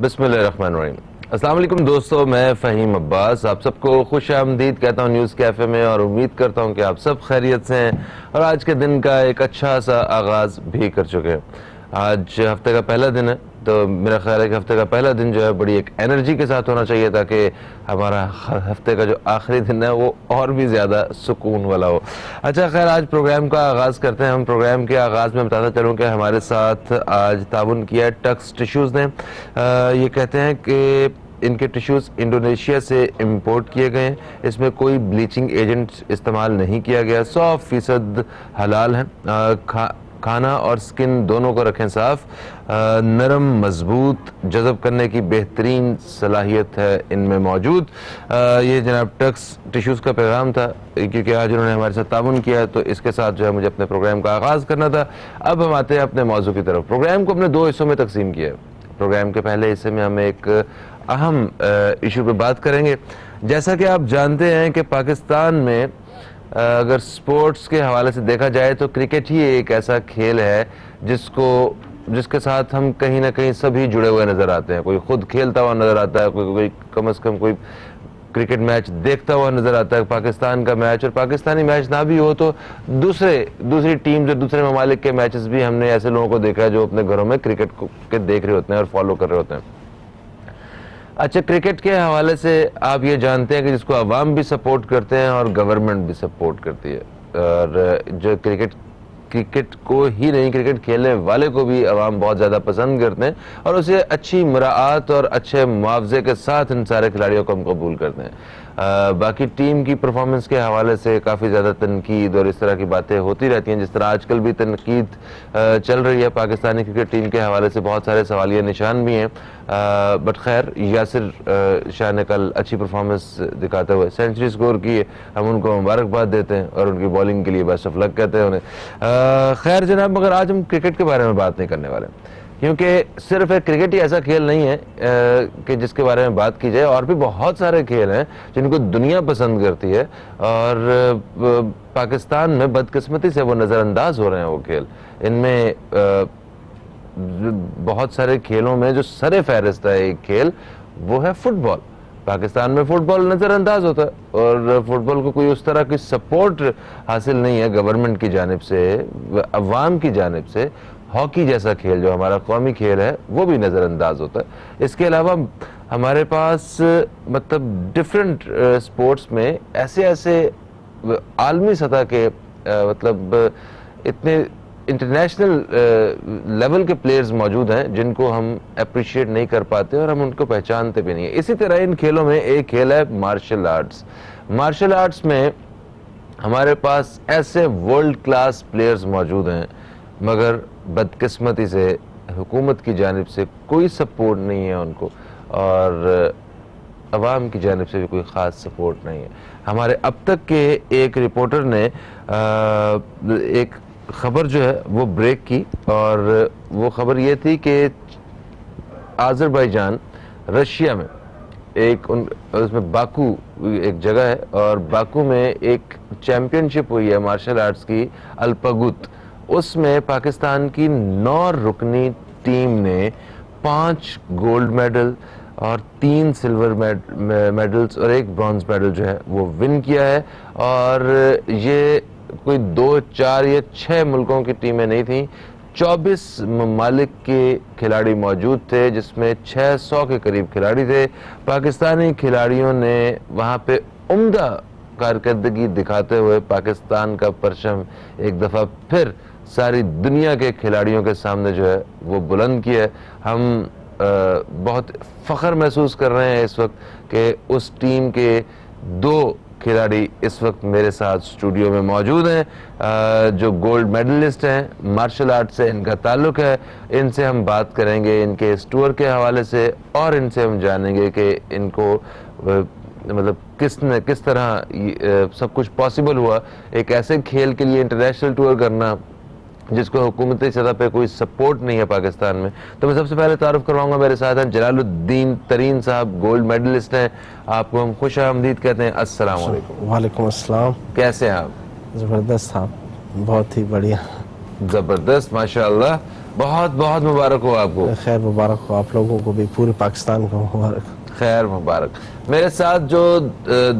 بسم اللہ الرحمن الرحیم۔ السلام علیکم دوستو، میں فہیم عباس آپ سب کو خوش آمدید کہتا ہوں نیوز کیفے میں، اور امید کرتا ہوں کہ آپ سب خیریت سے ہیں اور آج کے دن کا ایک اچھا سا آغاز بھی کر چکے ہیں۔ آج ہفتے کا پہلا دن ہے، تو میرا خیال ہے کہ ہفتے کا پہلا دن جو ہے بڑی ایک انرجی کے ساتھ ہونا چاہیے تاکہ ہمارا ہفتے کا جو آخری دن ہے وہ اور بھی زیادہ سکون والا ہو۔ اچھا خیر، آج پروگرام کا آغاز کرتے ہیں۔ ہم پروگرام کے آغاز میں بتاتا چلوں کہ ہمارے ساتھ آج تعاون کیا ہے ٹکس ٹیشوز نے۔ یہ کہتے ہیں کہ ان کے ٹیشوز انڈونیشیا سے امپورٹ کیے گئے ہیں، اس میں کوئی بلیچنگ ایجنٹ استعمال نہیں کیا گیا، 100% حلال ہیں۔ کھانا اور سکن دونوں کو رکھیں صاف، نرم مضبوط جذب کرنے کی بہترین صلاحیت ہے ان میں موجود۔ یہ جناب ٹکس ٹیشوز کا پیغام تھا، کیونکہ آج انہوں نے ہمارے ساتھ تعاون کیا ہے تو اس کے ساتھ جو ہے مجھے اپنے پروگرام کا آغاز کرنا تھا۔ اب ہم آتے ہیں اپنے موضوع کی طرف۔ پروگرام کو ہم نے 2 حصوں میں تقسیم کیا ہے۔ پروگرام کے پہلے حصے میں ہم ایک اہم ایشو پہ بات کریں گے۔ جیسا کہ آپ جانتے ہیں کہ پاکستان میں اگر سپورٹس کے حوالے سے دیکھا جائے تو کرکٹ ہی ایک ایسا کھیل ہے جس کے ساتھ ہم کہیں نہ کہیں سبھی جڑے ہوئے نظر آتے ہیں۔ کوئی خود کھیلتا ہوا نظر آتا ہے، کوئی کم از کم کوئی کرکٹ میچ دیکھتا ہوا نظر آتا ہے، پاکستان کا میچ، اور پاکستانی میچ نہ بھی ہو تو دوسری ٹیم جو دوسرے ممالک کے میچز بھی ہم نے ایسے لوگوں کو دیکھا ہے جو اپنے گھروں میں کرکٹ کو دیکھ رہے ہوتے ہیں اور فالو کر رہے ہوتے ہیں۔ اچھا، کرکٹ کے حوالے سے آپ یہ جانتے ہیں کہ جس کو عوام بھی سپورٹ کرتے ہیں اور گورنمنٹ بھی سپورٹ کرتی ہے، اور جو کرکٹ کو ہی نہیں، کرکٹ کھیلنے والے کو بھی عوام بہت زیادہ پسند کرتے ہیں اور اسے اچھی مراعات اور اچھے معاوضے کے ساتھ ان سارے کھلاڑیوں کو ہم قبول کرتے ہیں۔ باقی ٹیم کی پرفارمنس کے حوالے سے کافی زیادہ تنقید اور اس طرح کی باتیں ہوتی رہتی ہیں، جس طرح آج کل بھی تنقید چل رہی ہے پاکستانی کرکٹ ٹیم کے حوالے سے، بہت سارے سوالیہ نشان بھی ہیں۔ بٹ خیر، یاسر شاہ نے کل اچھی پرفارمنس دکھاتے ہوئے سینچری سکور کی ہے، ہم ان کو مبارکباد دیتے ہیں اور ان کی بالنگ کے لیے بیسٹ آف لک کہتے ہیں انہیں۔ خیر جناب، مگر آج ہم کرکٹ کے بارے میں بات نہیں کرنے والے، کیونکہ صرف ایک کرکٹ ہی ایسا کھیل نہیں ہے کہ جس کے بارے میں بات کی جائے، اور بھی بہت سارے کھیل ہیں جن کو دنیا پسند کرتی ہے اور پاکستان میں بدقسمتی سے وہ نظر انداز ہو رہے ہیں وہ کھیل۔ ان میں بہت سارے کھیلوں میں جو سر فہرست ہے ایک کھیل وہ ہے فٹ بال۔ پاکستان میں فٹ بال نظر انداز ہوتا ہے اور فٹ بال کو کوئی اس طرح کی سپورٹ حاصل نہیں ہے گورنمنٹ کی جانب سے، عوام کی جانب سے۔ ہاکی جیسا کھیل جو ہمارا قومی کھیل ہے وہ بھی نظر انداز ہوتا ہے۔ اس کے علاوہ ہمارے پاس مطلب ڈیفرنٹ سپورٹس میں ایسے عالمی سطح کے مطلب اتنے انٹرنیشنل لیول کے پلیئرز موجود ہیں جن کو ہم اپریشیٹ نہیں کر پاتے اور ہم ان کو پہچانتے بھی نہیں ہیں۔ اسی طرح ان کھیلوں میں ایک کھیل ہے مارشل آرٹس۔ مارشل آرٹس میں ہمارے پاس ایسے ورلڈ کلاس پلیئرز موجود ہیں، مگر بدقسمتی سے حکومت کی جانب سے کوئی سپورٹ نہیں ہے ان کو، اور عوام کی جانب سے بھی کوئی خاص سپورٹ نہیں ہے۔ ہمارے اب تک کے ایک رپورٹر نے ایک خبر جو ہے وہ بریک کی، اور وہ خبر یہ تھی کہ آذربائیجان رشیا میں اس میں باکو ایک جگہ ہے، اور باکو میں ایک چیمپئن شپ ہوئی ہے مارشل آرٹس کی الپگوت۔ اس میں پاکستان کی 9 رکنی ٹیم نے 5 گولڈ میڈل اور 3 سلور میڈلز اور 1 برونز میڈل جو ہے وہ ون کیا ہے، اور یہ کوئی 2، 4 یا 6 ملکوں کی ٹیمیں نہیں تھیں، 24 ممالک کے کھلاڑی موجود تھے، جس میں 600 کے قریب کھلاڑی تھے۔ پاکستانی کھلاڑیوں نے وہاں پہ عمدہ کارکردگی دکھاتے ہوئے پاکستان کا پرچم ایک دفعہ پھر ساری دنیا کے کھلاڑیوں کے سامنے جو ہے وہ بلند کیا ہے۔ ہم بہت فخر محسوس کر رہے ہیں اس وقت کہ اس ٹیم کے 2 کھلاڑی اس وقت میرے ساتھ اسٹوڈیو میں موجود ہیں جو گولڈ میڈلسٹ ہیں، مارشل آرٹ سے ان کا تعلق ہے۔ ان سے ہم بات کریں گے ان کے اس ٹور کے حوالے سے، اور ان سے ہم جانیں گے کہ ان کو مطلب کس طرح سب کچھ پاسبل ہوا ایک ایسے کھیل کے لیے انٹرنیشنل ٹور کرنا جس کو حکومتی سطح پہ کوئی سپورٹ نہیں ہے پاکستان میں۔ تو میں سب سے پہلے تعارف کرواؤں گا، میرے ساتھ ہیں جلال الدین ترین صاحب، گولڈ میڈلسٹ ہیں، آپ کو ہم خوش آمدید کہتے ہیں۔ السلام علیکم۔ وعلیکم السلام۔ کیسے ہیں آپ؟ زبردست صاحب، بہت ہی بڑھیا، زبردست، ماشاءاللہ۔ بہت بہت مبارک ہو آپ کو. خیر مبارک ہو آپ لوگوں کو بھی, پورے پاکستان کو مبارک. خیر مبارک. میرے ساتھ جو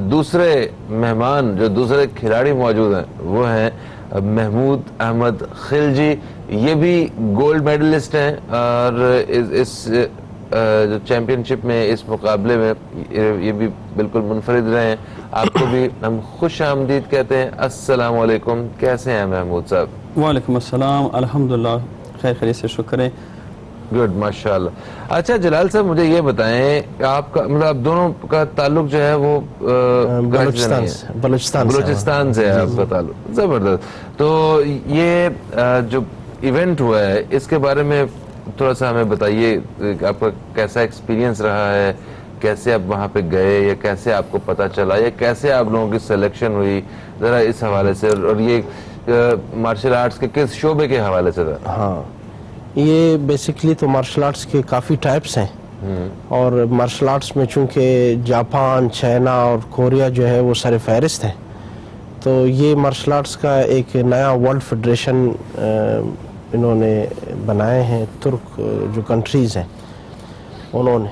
دوسرے مہمان, جو دوسرے کھلاڑی موجود ہیں, وہ ہیں محمود احمد خلجی. یہ بھی گولڈ میڈلسٹ ہیں اور اس جو چیمپئن شپ میں, اس مقابلے میں یہ بھی بالکل منفرد رہے ہیں. آپ کو بھی ہم خوش آمدید کہتے ہیں. السلام علیکم, کیسے ہیں محمود صاحب؟ وعلیکم السلام, الحمدللہ خیر خیریت سے, شکر ہے. گڈ, ماشاءاللہ. اچھا جلال صاحب, مجھے یہ بتائیں کہ آپ کا مطلب آپ دونوں کا تعلق جو ہے وہ بلوچستان سے ہے آپ کا تعلق. زبردست. تو یہ جو ایونٹ ہوا ہے اس کے بارے میں تھوڑا سا ہمیں بتائیے کہ آپ کا کیسا ایکسپیرینس رہا ہے, کیسے آپ وہاں پہ گئے, یا کیسے آپ کو پتہ چلا, یا کیسے آپ لوگوں کی سلیکشن ہوئی, ذرا اس حوالے سے. اور یہ مارشل آرٹس کے کس شعبے کے حوالے سے تھا؟ ہاں, یہ بیسکلی تو مارشل آرٹس کے کافی ٹائپس ہیں, اور مارشل آرٹس میں چونکہ جاپان, چائنا اور کوریا جو ہے وہ سر فہرست ہیں, تو یہ مارشل آرٹس کا ایک نیا ورلڈ فیڈریشن انہوں نے بنائے ہیں. ترک جو کنٹریز ہیں انہوں نے,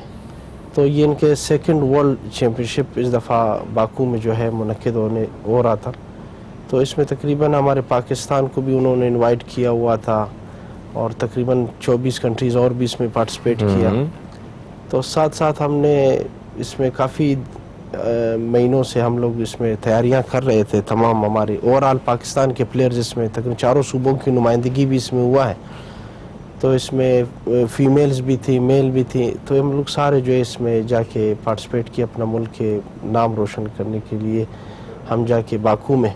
تو یہ ان کے سیکنڈ ورلڈ چیمپئن شپ اس دفعہ باکو میں جو ہے منعقد ہو رہا تھا. تو اس میں تقریباً ہمارے پاکستان کو بھی انہوں نے انوائٹ کیا ہوا تھا, اور تقریباً 24 کنٹریز اور بھی اس میں پارٹیسپیٹ کیا. تو ساتھ ساتھ ہم نے اس میں کافی مہینوں سے ہم لوگ اس میں تیاریاں کر رہے تھے. تمام ہمارے اوورآل پاکستان کے پلیئرز اس میں تقریباً 4 صوبوں کی نمائندگی بھی اس میں ہوا ہے. تو اس میں فیمیلز بھی تھی, میل بھی تھی. تو ہم لوگ سارے جو ہے اس میں جا کے پارٹیسپیٹ کیا, اپنا ملک کے نام روشن کرنے کے لیے. ہم جا کے باکو میں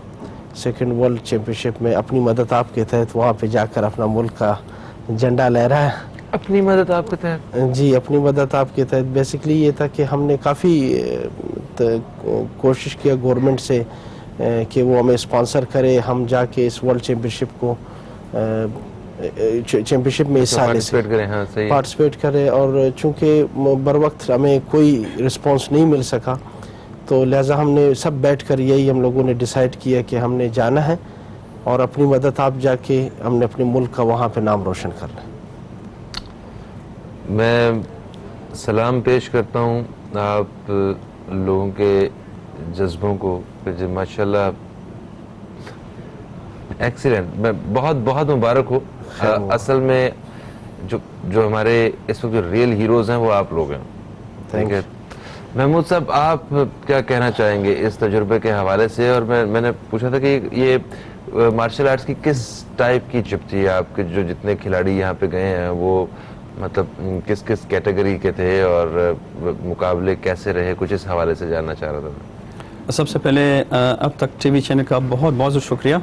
سیکنڈ ورلڈ چیمپئن شپ میں اپنی مدد آپ کے تحت وہاں پہ جا کر اپنا ملک کا جھنڈا لہرایا. اپنی مدد آپ کے تحت؟ جی, اپنی مدد آپ کے تحت. بیسکلی یہ تھا کہ ہم نے کافی کوشش کیا گورنمنٹ سے کہ وہ ہمیں اسپانسر کرے, ہم جا کے اس ورلڈ چیمپئن شپ کو چیمپئن شپ میں حصہ لے سکیں, پارٹیسپیٹ کرے. اور چونکہ بر وقت ہمیں کوئی رسپانس نہیں مل سکا, تو لہٰذا ہم نے سب بیٹھ کر یہی ہم لوگوں نے ڈیسائیڈ کیا کہ ہم نے جانا ہے, اور اپنی مدد آپ جا کے ہم نے اپنے ملک کا وہاں پہ نام روشن کرنا ہے. میں سلام پیش کرتا ہوں آپ لوگوں کے جذبوں کو, جو ماشاءاللہ ایکسیلنٹ. میں بہت بہت مبارک ہو. اصل میں جو ہمارے اس وقت جو ریئل ہیروز ہیں وہ آپ لوگ ہیں. ٹھیک ہے محمود صاحب, آپ کیا کہنا چاہیں گے اس تجربے کے حوالے سے؟ اور میں نے پوچھا تھا کہ یہ مارشل آرٹس کی کس ٹائپ کی ٹرپ تھی آپ کے, جو جتنے کھلاڑی یہاں پہ گئے ہیں وہ مطلب کس کس کیٹیگری کے تھے, اور مقابلے کیسے رہے, کچھ اس حوالے سے جاننا چاہ رہا تھا میں. سب سے پہلے اب تک ٹی وی چینل کا بہت بہت شکریہ,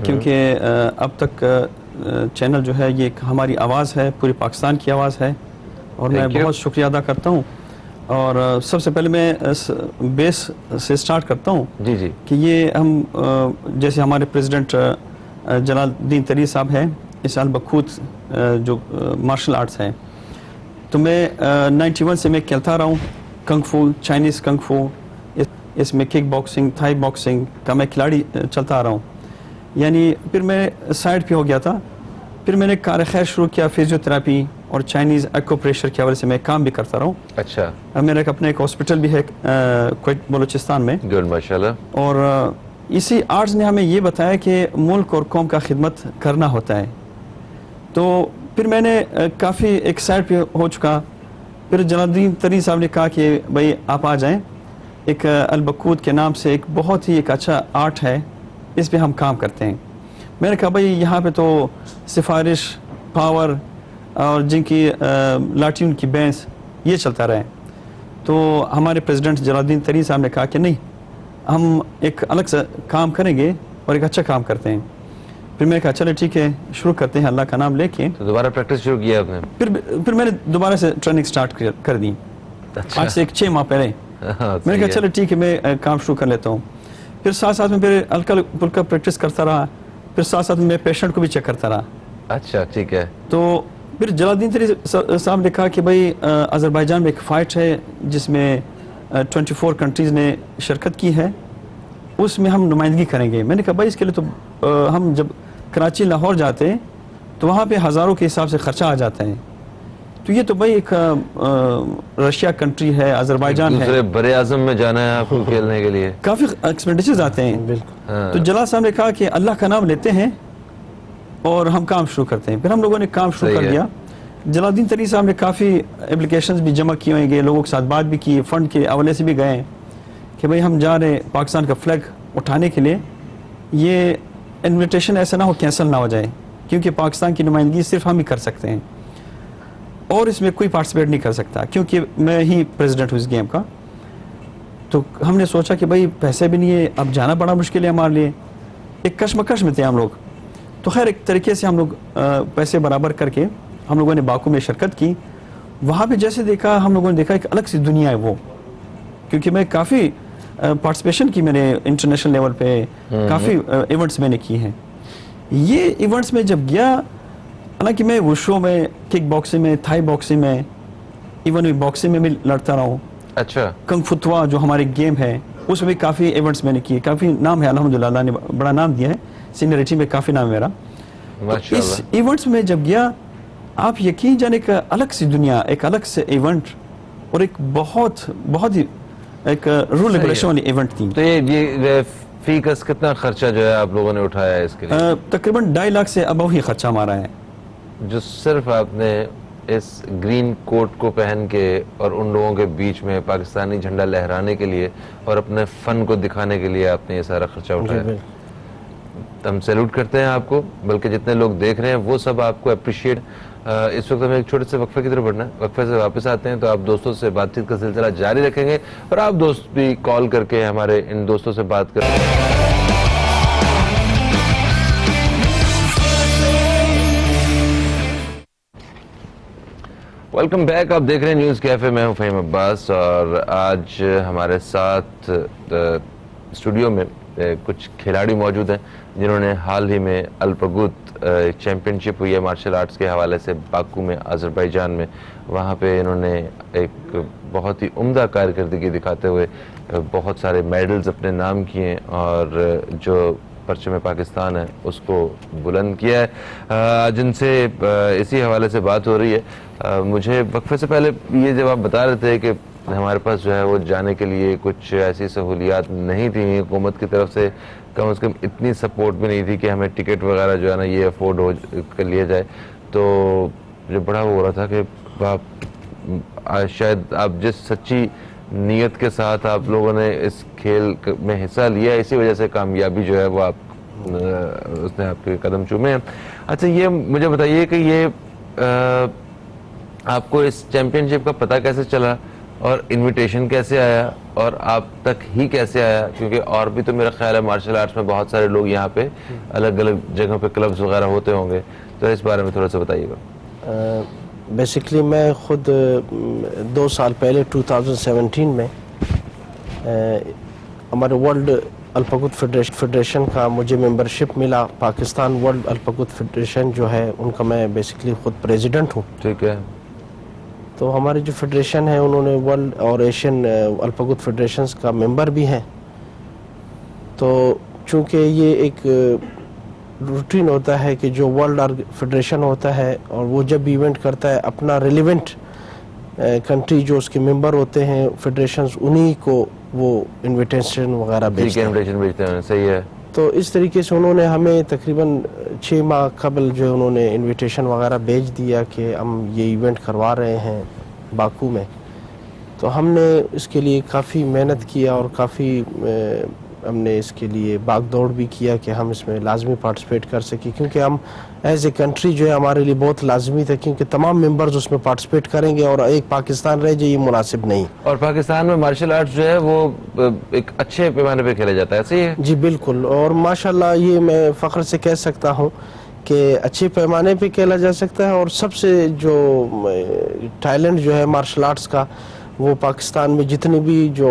کیونکہ اب تک چینل جو ہے یہ ہماری آواز ہے, پوری پاکستان کی آواز ہے, اور میں بہت شکریہ ادا کرتا ہوں. اور سب سے پہلے میں بیس سے سٹارٹ کرتا ہوں. جی جی. کہ یہ ہم جیسے ہمارے پریزیڈنٹ جلال الدین تری صاحب ہیں, اس البکوت جو مارشل آرٹس ہیں, تو میں 91 سے میں کھیلتا رہا ہوں کنگ فو, چائنیز کنگ فو, اس میں کک باکسنگ, تھائی باکسنگ کا میں کھلاڑی چلتا آ رہا ہوں. یعنی پھر میں سائڈ پہ ہو گیا تھا. پھر میں نے کار خیر شروع کیا, فزیوتھراپی اور چائنیز ایکو پریشر کی وجہ سے میں کام بھی کرتا رہا ہوں. اچھا. میرا اپنے ایک ہاسپٹل بھی ہے کوئٹ بلوچستان میں. گڈ, ماشاءاللہ. اور اسی آرٹس نے ہمیں یہ بتایا کہ ملک اور قوم کا خدمت کرنا ہوتا ہے. تو پھر میں نے کافی ایک سائڈ پہ ہو چکا. پھر جلال الدین تری صاحب نے کہا کہ بھائی آپ آ جائیں, ایک البکوت کے نام سے ایک بہت ہی ایک اچھا آرٹ ہے, اس پہ ہم کام کرتے ہیں. میں نے کہا بھائی یہاں پہ تو سفارش, پاور اور جن کی لاٹھی ان کی بینس یہ چلتا رہے. تو ہمارے پریزیڈنٹ جلال الدین تری صاحب نے کہا کہ نہیں, ہم ایک الگ سے کام کریں گے اور ایک اچھا کام کرتے ہیں. پھر میں نے کہا چلے ٹھیک ہے, شروع کرتے ہیں اللہ کا نام لے کے. تو دوبارہ پریکٹس شروع کیا آپ نے؟ پھر میں نے دوبارہ سے ٹریننگ سٹارٹ کر دی. آج سے 6 ماہ پہلے میں نے کہا چلے ٹھیک ہے, میں کام شروع کر لیتا ہوں. پھر ساتھ ساتھ میں پھر ہلکا پھلکا پریکٹس کرتا رہا. پھر ساتھ ساتھ میں پیشنٹ کو بھی چیک کرتا رہا. اچھا, ٹھیک ہے. تو پھر جلال الدین تری صاحب نے کہا کہ بھائی آذربائیجان میں ایک فائٹ ہے جس میں 24 کنٹریز نے شرکت کی ہے, اس میں ہم نمائندگی کریں گے. میں نے کہا بھائی اس کے لیے تو ہم جب کراچی لاہور جاتے تو وہاں پہ ہزاروں کے حساب سے خرچہ آ جاتا ہے. تو یہ تو بھائی ایک رشیا کنٹری ہے, آذربائیجان ہے, دوسرے بر اعظم میں جانا ہے آپ کو کھیلنے کے لیے, کافی ایکسپینڈیچرز آتے ہیں. بالکل. تو جلال صاحب نے کہا کہ اللہ کا نام لیتے ہیں اور ہم کام شروع کرتے ہیں. پھر ہم لوگوں نے کام شروع کر دیا. جلال الدین تری صاحب نے کافی اپلیکیشنز بھی جمع کی ہوئیں گے, لوگوں کے ساتھ بات بھی کی, فنڈ کے حوالے سے بھی گئے کہ بھئی ہم جا رہے ہیں پاکستان کا فلیگ اٹھانے کے لیے, یہ انویٹیشن ایسا نہ ہو کینسل نہ ہو جائے, کیونکہ پاکستان کی نمائندگی صرف ہم ہی کر سکتے ہیں اور اس میں کوئی پارٹیسپیٹ نہیں کر سکتا, کیونکہ میں ہی پریزیڈنٹ ہوں اس گیم کا. تو ہم نے سوچا کہ بھئی پیسے بھی نہیں ہے, اب جانا بڑا مشکل ہے ہمارے لیے, ایک کشمکش میں تھے ہم لوگ. تو خیر ایک طریقے سے ہم لوگ پیسے برابر کر کے ہم لوگوں نے باکو میں شرکت کی. وہاں پہ جیسے دیکھا, ہم لوگوں نے دیکھا ایک الگ سی دنیا ہے وہ, کیونکہ میں کافی پارٹیسپیشن کی میں نے انٹرنیشنل لیول پہ, کافی ایونٹس میں نے کی ہیں. یہ ایونٹس میں جب گیا, حالانکہ میں وشو میں, کک باکسنگ میں, تھائی باکسنگ میں, ایون باکسنگ میں بھی لڑتا رہا ہوں. اچھا. کنگ فتوا جو ہماری گیم ہے اس میں بھی کافی ایونٹس میں نے کیے, کافی نام ہے الحمدللہ, اللہ نے بڑا نام دیا ہے, سینئرٹی میں کافی نام ہے میرا. اس ایونٹس میں جب گیا, آپ یقین جانے ایک الگ سی دنیا, ایک الگ سے ایونٹ, اور ایک بہت ہی ایک رول ریگولیشن والی ایونٹ تھی. تو یہ فی کس کتنا خرچہ جو ہے آپ لوگوں نے اٹھایا ہے اس کے لیے؟ تقریباً 2.5 لاکھ سے ابو ہی خرچہ ہمارا ہے, جو صرف آپ نے اس گرین کوٹ کو پہن کے اور ان لوگوں کے بیچ میں پاکستانی جھنڈا لہرانے کے لیے اور اپنے فن کو دکھانے کے لیے آپ نے یہ سارا خرچہ اٹھایا. ہم سیلوٹ کرتے ہیں آپ کو, بلکہ جتنے لوگ دیکھ رہے ہیں وہ سب آپ کو اپریشیٹ. اس وقت ہمیں ایک چھوٹے سے وقفے کی طرف بڑھنا ہے, وقفے سے واپس آتے ہیں تو آپ دوستوں سے بات چیت کا سلسلہ جاری رکھیں گے, اور آپ دوست بھی کال کر کے ہمارے ان دوستوں سے بات کریں گے. ویلکم بیک, آپ دیکھ رہے ہیں نیوز کیفے, میں ہوں فہیم عباس, اور آج ہمارے ساتھ اسٹوڈیو میں کچھ کھلاڑی موجود ہیں جنہوں نے حال ہی میں الپگوت چیمپئن شپ ہوئی ہے مارشل آرٹس کے حوالے سے باکو میں, آذربائیجان میں, وہاں پہ انہوں نے ایک بہت ہی عمدہ کارکردگی دکھاتے ہوئے بہت سارے میڈلز اپنے نام کیے اور جو پرچم پاکستان ہے اس کو بلند کیا ہے. جن سے اسی حوالے سے بات ہو رہی ہے. مجھے وقفے سے پہلے یہ جب آپ بتا رہے تھے کہ ہمارے پاس جو ہے وہ جانے کے لیے کچھ ایسی سہولیات نہیں تھیں, حکومت کی طرف سے کم از کم اتنی سپورٹ بھی نہیں تھی کہ ہمیں ٹکٹ وغیرہ جو ہے نا یہ افورڈ ہو کر لیا جائے, تو مجھے بڑا ہو رہا تھا کہ آپ شاید آپ جس سچی نیت کے ساتھ آپ لوگوں نے اس کھیل میں حصہ لیا, اسی وجہ سے کامیابی جو ہے وہ اس نے آپ کے قدم چومے ہیں. اچھا, یہ مجھے بتائیے کہ یہ آپ کو اس چیمپئن شپ کا پتہ کیسے چلا اور انویٹیشن کیسے آیا اور آپ تک ہی کیسے آیا, کیونکہ اور بھی تو میرا خیال ہے مارشل آرٹس میں بہت سارے لوگ یہاں پہ الگ الگ جگہوں پہ کلبز وغیرہ ہوتے ہوں گے, تو اس بارے میں تھوڑا سا بتائیے گا. بیسکلی میں خود 2 سال پہلے 2017 میں ہمارے ورلڈ الپگوت فیڈریشن کا مجھے ممبرشپ ملا. پاکستان ورلڈ الپگوت فیڈریشن جو ہے ان کا میں بیسکلی خود پریزیڈنٹ ہوں. ٹھیک ہے. تو ہماری جو فیڈریشن ہے انہوں نے ورلڈ اور ایشین الپگوت فیڈریشنز کا ممبر بھی ہیں. تو چونکہ یہ ایک روٹین ہوتا ہے کہ جو ورلڈ فیڈریشن ہوتا ہے اور وہ جب ایونٹ کرتا ہے اپنا ریلیونٹ کنٹری جو اس کے ممبر ہوتے ہیں فیڈریشنز, انہی کو وہ انویٹیشن وغیرہ بھیجتے ہیں. صحیح ہے. تو اس طریقے سے انہوں نے ہمیں تقریباً 6 ماہ قبل جو انہوں نے انویٹیشن وغیرہ بھیج دیا کہ ہم یہ ایونٹ کروا رہے ہیں باکو میں. تو ہم نے اس کے لیے کافی محنت کیا اور کافی ہم نے اس کے لیے باغ دوڑ بھی کیا کہ ہم اس میں لازمی پارٹیسپیٹ کر سکیں, کیونکہ ہم ایز اے کنٹری جو ہے ہمارے لیے بہت لازمی تھا, کیونکہ تمام ممبرز اس میں پارٹیسپیٹ کریں گے اور ایک پاکستان رہ جائے یہ مناسب نہیں. اور پاکستان میں مارشل آرٹس جو ہے وہ ایک اچھے پیمانے پہ کھیلا جاتا ہے. صحیح ہے. جی بالکل, اور ماشاءاللہ یہ میں فخر سے کہہ سکتا ہوں کہ اچھے پیمانے پہ کھیلا جا سکتا ہے. اور سب سے جو ٹیلنٹ جو ہے مارشل آرٹس کا وہ پاکستان میں جتنے بھی جو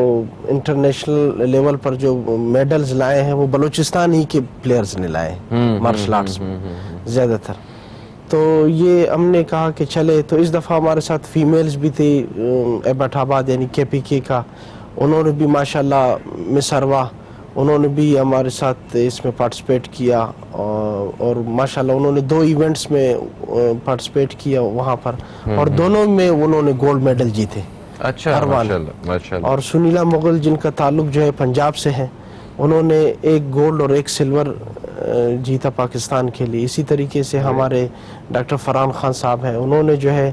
انٹرنیشنل لیول پر جو میڈلز لائے ہیں وہ بلوچستان ہی کے پلیئرز نے لائے ہیں مارشل آرٹس میں زیادہ تر. تو یہ ہم نے کہا کہ چلے, تو اس دفعہ ہمارے ساتھ فیمیلز بھی تھی, ایبٹ آباد یعنی KPK کا, انہوں نے بھی ماشاءاللہ مس اروا انہوں نے بھی ہمارے ساتھ اس میں پارٹیسپیٹ کیا اور ماشاءاللہ انہوں نے 2 ایونٹس میں پارٹیسپیٹ کیا وہاں پر اور دونوں میں انہوں نے گولڈ میڈل جیتے. اچھا ماشاءاللہ. اور سنیلا مغل جن کا تعلق جو ہے پنجاب سے ہے, انہوں نے 1 گولڈ اور 1 سلور جیتا پاکستان کے لیے. اسی طریقے سے ہمارے ڈاکٹر فرحان خان صاحب ہیں, انہوں نے جو ہے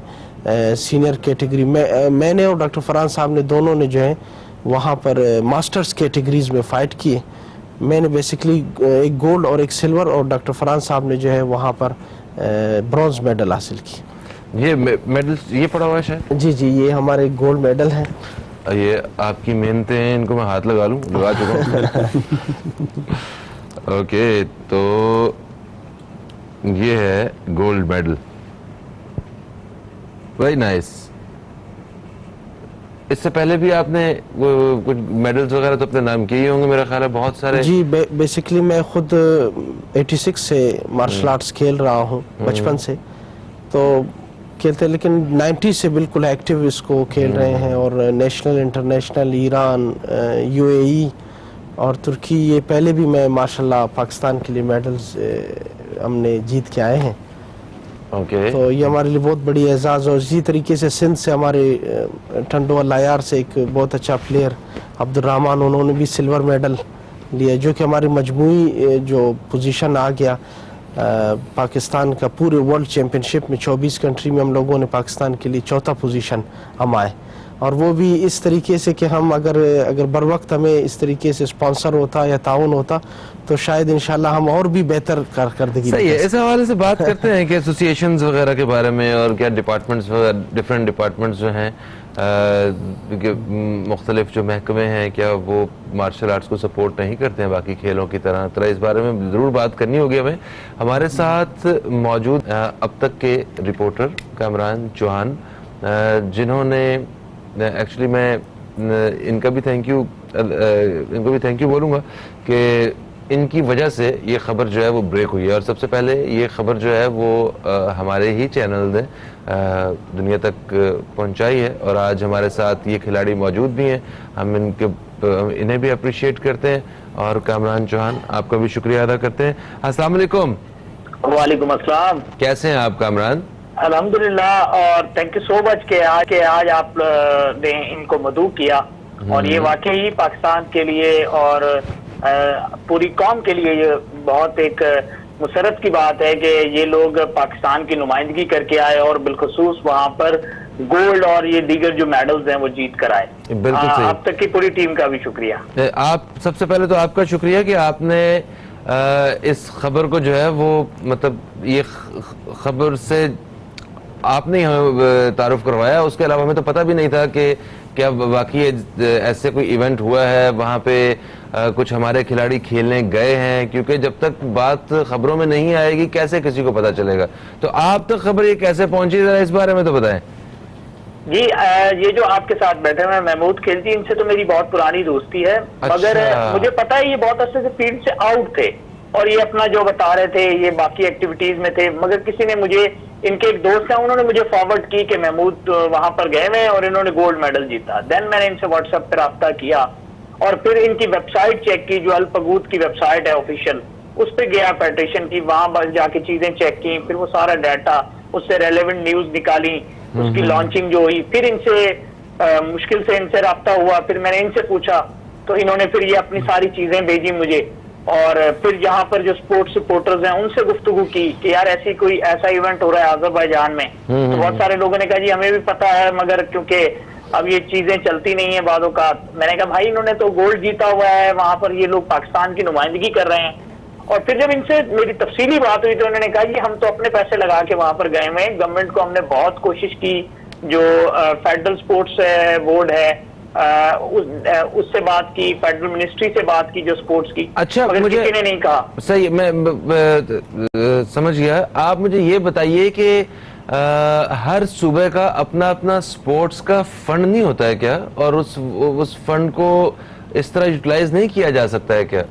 سینئر کیٹیگری میں نے اور ڈاکٹر فرحان صاحب نے دونوں نے جو ہے وہاں پر ماسٹرز کیٹیگریز میں فائٹ کیے. میں نے بیسکلی 1 گولڈ اور 1 سلور اور ڈاکٹر فرحان صاحب نے جو ہے وہاں پر برونز میڈل حاصل کی. یہ میڈل یہ پڑا ہوا ہے شاید؟ جی یہ ہمارے گولڈ میڈل ہیں. یہ آپ کی محنتیں ہیں, ان کو میں ہاتھ لگا چکا ہوں. اوکے, تو یہ ہے گولڈ میڈل. Very nice. اس سے پہلے بھی آپ نے کچھ میڈلز وغیرہ تو اپنے نام کیے ہوں گے میرا خیال ہے, بہت سارے. جی بیسکلی میں خود 86 سے مارشل آرٹس کھیل رہا ہوں بچپن سے, تو کھیلتے لیکن 90 سے بالکل ایکٹیو اس کو کھیل رہے ہیں, اور نیشنل انٹرنیشنل ایران UAE اور ترکی, یہ پہلے بھی میں ماشاءاللہ پاکستان کے لیے میڈلز ہم نے جیت کے آئے ہیں. تو یہ ہمارے لیے بہت بڑی اعزاز. اور اسی طریقے سے سندھ سے ہمارے ٹنڈوا لایار سے ایک بہت اچھا پلیئر عبدالرحمان, انہوں نے بھی سلور میڈل لیا, جو کہ ہماری مجموعی جو پوزیشن آ گیا پاکستان کا پورے ورلڈ چیمپئن شپ میں 24 کنٹری میں ہم لوگوں نے پاکستان کے لیے 4تھا پوزیشن ہم آئے. اور وہ بھی اس طریقے سے کہ ہم اگر بر وقت ہمیں اس طریقے سے اسپانسر ہوتا یا تعاون ہوتا تو شاید انشاءاللہ ہم اور بھی بہتر کارکردگی. صحیح ہے. اس حوالے سے بات کرتے ہیں کہ ایسوسیشنز وغیرہ کے بارے میں, اور کیا ڈپارٹمنٹس ڈفرینٹ ڈپارٹمنٹس جو ہیں مختلف جو محکمے ہیں, کیا وہ مارشل آرٹس کو سپورٹ نہیں کرتے ہیں باقی کھیلوں کی طرح. اس بارے میں ضرور بات کرنی ہوگی ہمیں. ہمارے ساتھ موجود اب تک کے رپورٹر کامران چوہان, جنہوں نے ایکچولی میں ان کا بھی تھینک یو بولوں گا کہ ان کی وجہ سے یہ خبر جو ہے وہ بریک ہوئی ہے. اور سب سے پہلے یہ خبر جو ہے وہ ہمارے ہی چینل نے دنیا تک پہنچائی ہے, اور آج ہمارے ساتھ یہ کھلاڑی موجود بھی ہیں. ہم انہیں بھی اپریشیٹ کرتے ہیں, اور کامران چوہان آپ کا بھی شکریہ ادا کرتے ہیں. السلام علیکم. وعلیکم السلام. کیسے ہیں آپ کامران؟ الحمدللہ, اور تھینک یو سو مچ کہ آج آپ نے ان کو مدعو کیا, اور یہ واقعی پاکستان کے لیے اور پوری قوم کے لیے یہ بہت ایک مسرت کی بات ہے کہ یہ لوگ پاکستان کی نمائندگی کر کے آئے, اور بالخصوص وہاں پر گولڈ اور یہ دیگر جو میڈلز ہیں وہ جیت کر آئے. بالکل صحیح. آپ تک کی پوری ٹیم کا بھی شکریہ. آپ سب سے پہلے تو آپ کا شکریہ کہ آپ نے اس خبر کو جو ہے وہ مطلب یہ خبر سے آپ نے تعارف کروایا. اس کے علاوہ ہمیں تو پتہ بھی نہیں تھا کہ کیا واقعی ایسے کوئی ایونٹ ہوا ہے وہاں پہ, کچھ ہمارے کھلاڑی کھیلنے گئے ہیں, کیونکہ جب تک بات خبروں میں نہیں آئے گی کیسے کسی کو پتہ چلے گا. تو آپ تک خبر یہ کیسے پہنچی, ذرا اس بارے میں تو بتائیں. جی یہ جو آپ کے ساتھ بیٹھے ہوئے محمود کھیلتی, ان سے تو میری بہت پرانی دوستی ہے, مگر مجھے پتا ہے یہ بہت عرصے سے فیلڈ سے آؤٹ تھے, اور یہ اپنا جو بتا رہے تھے یہ باقی ایکٹیویٹیز میں تھے. مگر کسی نے مجھے, ان کے ایک دوست ہیں, انہوں نے مجھے فارورڈ کی کہ محمود وہاں پر گئے ہوئے اور انہوں نے گولڈ میڈل جیتا. دین میں نے ان سے واٹس ایپ پہ رابطہ کیا, اور پھر ان کی ویب سائٹ چیک کی, جو الپگوت کی ویب سائٹ ہے آفیشیل, اس پہ گیا فیڈریشن کی, وہاں بس جا کے چیزیں چیک کی, پھر وہ سارا ڈیٹا, اس سے ریلیونٹ نیوز نکالی, اس کی لانچنگ جو ہوئی, پھر ان سے مشکل سے ان سے رابطہ ہوا, پھر میں نے ان سے پوچھا, تو انہوں نے پھر یہ اپنی ساری چیزیں بھیجی مجھے, اور پھر یہاں پر جو سپورٹس سپورٹرز ہیں ان سے گفتگو کی کہ یار کوئی ایسا ایونٹ ہو رہا ہے آذربائیجان میں. تو بہت سارے لوگوں نے کہا جی ہمیں بھی پتا ہے, مگر کیونکہ اب یہ چیزیں چلتی نہیں ہیں بعض اوقات. میں نے کہا بھائی انہوں نے تو گولڈ جیتا ہوا ہے وہاں پر, یہ لوگ پاکستان کی نمائندگی کر رہے ہیں. اور پھر جب ان سے میری تفصیلی بات ہوئی تو انہوں نے کہا جی ہم تو اپنے پیسے لگا کے وہاں پر گئے ہوئے ہیں, گورنمنٹ کو ہم نے بہت کوشش کی, جو فیڈرل سپورٹس بورڈ ہے اس سے بات کی, فیڈرل منسٹری سے بات کی جو سپورٹس کی. اچھا, مجھے کسی نے نہیں کہا. صحیح, میں سمجھ گیا. آپ مجھے یہ بتائیے کہ ہر صوبے کا اپنا اپنا سپورٹس کا فنڈ نہیں ہوتا ہے کیا, اور اس فنڈ کو اس طرح یوٹیلائز نہیں کیا جا سکتا ہے کیا؟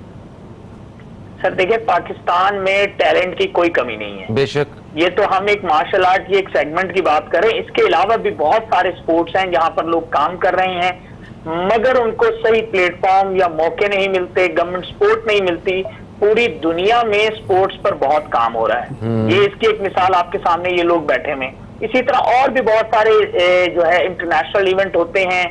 سر دیکھیں, پاکستان میں ٹیلنٹ کی کوئی کمی نہیں ہے. بے شک. یہ تو ہم ایک مارشل آرٹ کی ایک سیگمنٹ کی بات کریں, اس کے علاوہ بھی بہت سارے سپورٹس ہیں جہاں پر لوگ کام کر رہے ہیں. مگر ان کو صحیح پلیٹ فارم یا موقع نہیں ملتے, گورنمنٹ سپورٹ نہیں ملتی. پوری دنیا میں سپورٹس پر بہت کام ہو رہا ہے, یہ اس کی ایک مثال آپ کے سامنے یہ لوگ بیٹھے ہوئے. اسی طرح اور بھی بہت سارے جو ہے انٹرنیشنل ایونٹ ہوتے ہیں,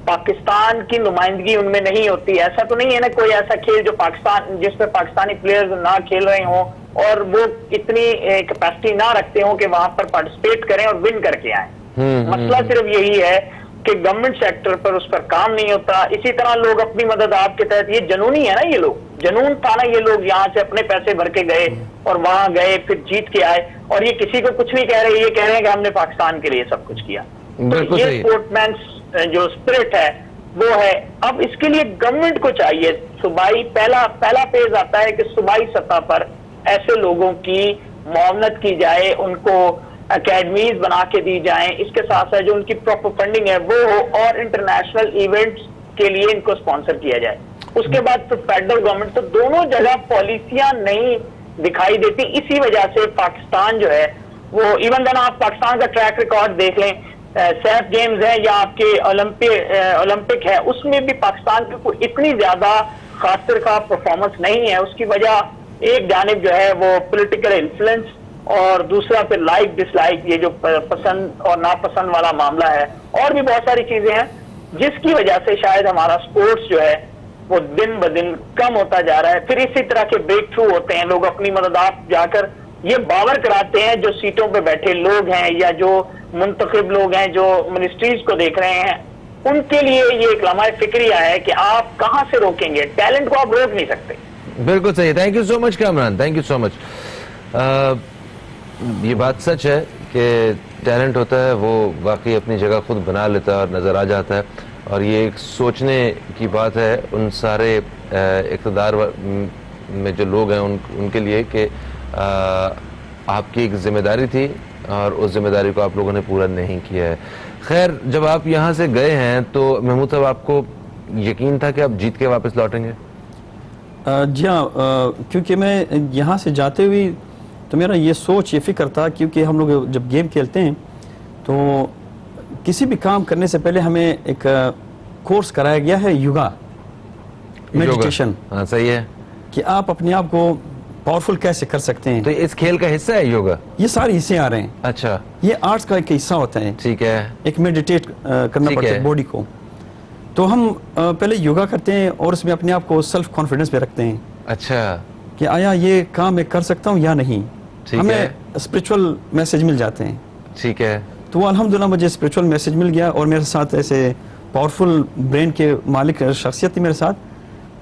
پاکستان کی نمائندگی ان میں نہیں ہوتی. ایسا تو نہیں ہے نا کوئی ایسا کھیل جو پاکستان جس پہ پاکستانی پلیئرز نہ کھیل رہے ہوں اور وہ اتنی کیپیسٹی نہ رکھتے ہوں کہ وہاں پر پارٹیسپیٹ کریں اور ون کر کے آئیں. مسئلہ صرف یہی ہے کہ گورنمنٹ سیکٹر پر اس پر کام نہیں ہوتا. اسی طرح لوگ اپنی مدد آپ کے تحت, یہ جنونی ہے نا, یہ لوگ جنون تھا نا, یہ لوگ یہاں سے اپنے پیسے بھر کے گئے اور وہاں گئے پھر جیت کے آئے, اور یہ کسی کو کچھ نہیں کہہ رہے, یہ کہہ رہے ہیں کہ ہم نے پاکستان کے لیے سب کچھ کیا. تو یہ سپورٹ مین جو اسپرٹ ہے وہ ہے. اب اس کے لیے گورنمنٹ کو چاہیے صوبائی, پہلا فیز آتا ہے کہ صوبائی سطح پر ایسے لوگوں کی معاونت کی جائے, ان کو اکیڈمیز بنا کے دی جائیں, اس کے ساتھ ساتھ جو ان کی پراپر فنڈنگ ہے وہ ہو, اور انٹرنیشنل ایونٹس کے لیے ان کو اسپانسر کیا جائے. اس کے بعد تو فیڈرل گورنمنٹ, تو دونوں جگہ پالیسیاں نہیں دکھائی دیتی. اسی وجہ سے پاکستان جو ہے وہ ایون دن آپ پاکستان کا ٹریک ریکارڈ دیکھ لیں, سیف گیمز ہے یا آپ کے اولمپک ہے, اس میں بھی پاکستان کی کوئی اتنی زیادہ خاطر کا پرفارمنس نہیں ہے. اس کی وجہ ایک جانب جو ہے وہ پولیٹیکل انفلوئنس, اور دوسرا پھر لائک ڈس لائک, یہ جو پسند اور ناپسند والا معاملہ ہے, اور بھی بہت ساری چیزیں ہیں جس کی وجہ سے شاید ہمارا سپورٹس جو ہے وہ دن بدن کم ہوتا جا رہا ہے. پھر اسی طرح کے بریک تھرو ہوتے ہیں, لوگ اپنی مدد آپ جا کر یہ باور کراتے ہیں جو سیٹوں پہ بیٹھے لوگ ہیں یا جو منتخب لوگ ہیں جو منسٹریز کو دیکھ رہے ہیں, ان کے لیے یہ ایک لمحہ فکریہ ہے کہ آپ کہاں سے روکیں گے, ٹیلنٹ کو آپ روک نہیں سکتے. بالکل صحیح, thank you so much Kamran, thank you so much. یہ بات سچ ہے کہ ٹیلنٹ ہوتا ہے وہ واقعی اپنی جگہ خود بنا لیتا ہے اور نظر آ جاتا ہے, اور یہ ایک سوچنے کی بات ہے ان سارے اقتدار میں جو لوگ ہیں ان کے لیے کہ آپ کی ایک ذمہ داری تھی اور اس ذمہ داری کو آپ لوگوں نے پورا نہیں کیا ہے. خیر, جب آپ یہاں سے گئے ہیں تو محمود صاحب آپ کو یقین تھا کہ آپ جیت کے واپس لوٹیں گے؟ جی ہاں, کیونکہ میں یہاں سے جاتے ہوئے تو میرا یہ سوچ یہ فکر تھا, کیونکہ ہم لوگ جب گیم کھیلتے ہیں تو کسی بھی کام کرنے سے پہلے ہمیں ایک کورس کرایا گیا ہے یوگا میڈیٹیشن. ہاں صحیح ہے, کہ آپ اپنے آپ کو پاورفل کیسے کر سکتے ہیں. تو اس کھیل کا حصہ ہے یوگا؟ یہ سارے حصے آ رہے ہیں. اچھا, یہ آرٹس کا ایک حصہ ہوتا ہے. ٹھیک ہے, ایک میڈیٹیٹ کرنا پڑتا ہے باڈی کو. تو ہم پہلے یوگا کرتے ہیں اور اس میں اپنے آپ کو سیلف کانفیڈنس میں رکھتے ہیں. اچھا, کہ آیا یہ کام میں کر سکتا ہوں یا نہیں. ہمیں اسپرچول میسج مل جاتے ہیں. ٹھیک ہے, تو الحمدللہ مجھے اسپرچول میسج مل گیا, اور میرے ساتھ ایسے پاورفل برین کے مالک شخصیت تھی میرے ساتھ.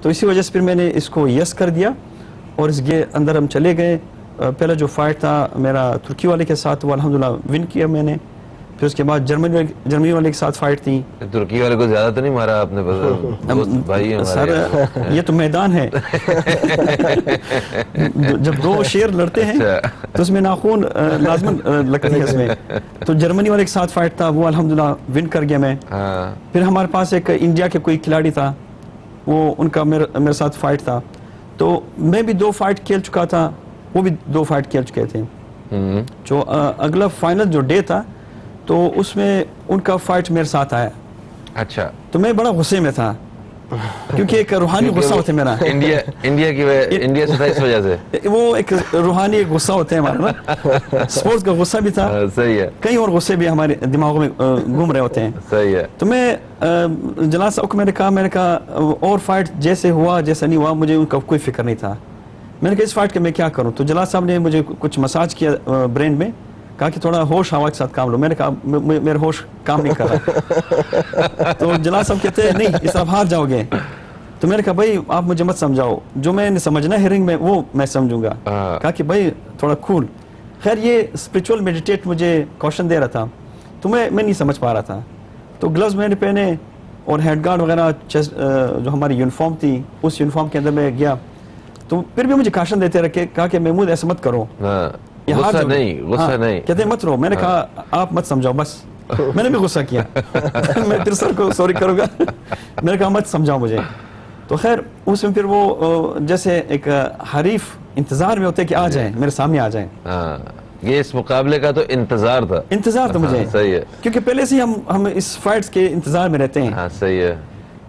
تو اسی وجہ سے پھر میں نے اس کو یس کر دیا اور اس کے اندر ہم چلے گئے. پہلا جو فائٹ تھا میرا ترکی والے کے ساتھ, وہ الحمدللہ ون کیا میں نے. پھر اس کے بعد جرمنی والے کے ساتھ فائٹ تھی. ترکی والے کو زیادہ تو نہیں مارا آپ نے؟ بھائی سر یہ تو میدان ہے, جب دو شیر لڑتے ہیں تو اس میں ناخون لازمن لگتی ہے اس میں. تو جرمنی والے کے ساتھ فائٹ تھا, وہ الحمدللہ ون کر گیا میں. پھر ہمارے پاس ایک انڈیا کے کوئی کھلاڑی تھا, وہ ان کا میرے ساتھ فائٹ تھا. تو میں بھی 2 فائٹ کھیل چکا تھا, وہ بھی 2 فائٹ کھیل چکے تھے. جو اگلا فائنل جو ڈے تھا تو اس میں ان کا فائٹ میرے ساتھ آیا. اچھا, تو میں بڑا غصے میں تھا, کیونکہ ایک روحانی غصہ ہوتا ہے میرا. انڈیا سے تھا اس وجہ سے, وہ ایک روحانی غصہ ہوتا ہے ہمارا نا, سپورٹس کا غصہ بھی تھا. صحیح ہے, کئی اور غصے بھی ہمارے دماغوں میں گھوم رہے ہوتے ہیں. صحیح ہے. تو میں جلال صاحب کو میں نے کہا اور فائٹ جیسے ہوا جیسا نہیں ہوا, مجھے ان کا کوئی فکر نہیں تھا. میں نے کہا اس فائٹ کے میں کیا کروں. تو جلال صاحب نے مجھے کچھ مساج کیا برین میں, کہا کہ تھوڑا ہوش ہوا کے ساتھ کام لو. میں نے کہا میرا ہوش کام نہیں کر رہا. تو جلال صاحب کہتے ہیں نہیں, اس طرف ہار جاؤ گے. تو میں نے کہا بھائی آپ مجھے مت سمجھاؤ, جو میں نے سمجھنا ہے رنگ میں وہ میں سمجھوں گا. کہا کہ بھائی تھوڑا کول. خیر یہ اسپرچول میڈیٹیٹ مجھے کوشچن دے رہا تھا, تو میں نہیں سمجھ پا رہا تھا. تو گلوز میں نے پہنے اور ہیڈ گارڈ وغیرہ, جو ہماری یونیفارم تھی اس یونیفارم کے اندر میں گیا. تو پھر بھی مجھے کاشن دیتے رکھے, کہا کہ محمود ایسا مت کرو, غصہ نہیں. کہتے مت رو. میں نے کہا آپ مت سمجھاؤ بس. میں نے بھی غصہ کیا, میں پھر سر کو سوری کروں گا. میں نے کہا مت سمجھاؤ مجھے. تو خیر اس میں پھر وہ جیسے ایک حریف انتظار میں ہوتے کہ آ جائیں میرے سامنے آ جائیں. یہ اس مقابلے کا تو انتظار تھا مجھے. صحیح ہے, کیونکہ پہلے سے ہی ہم اس فائٹس کے انتظار میں رہتے ہیں. صحیح ہے.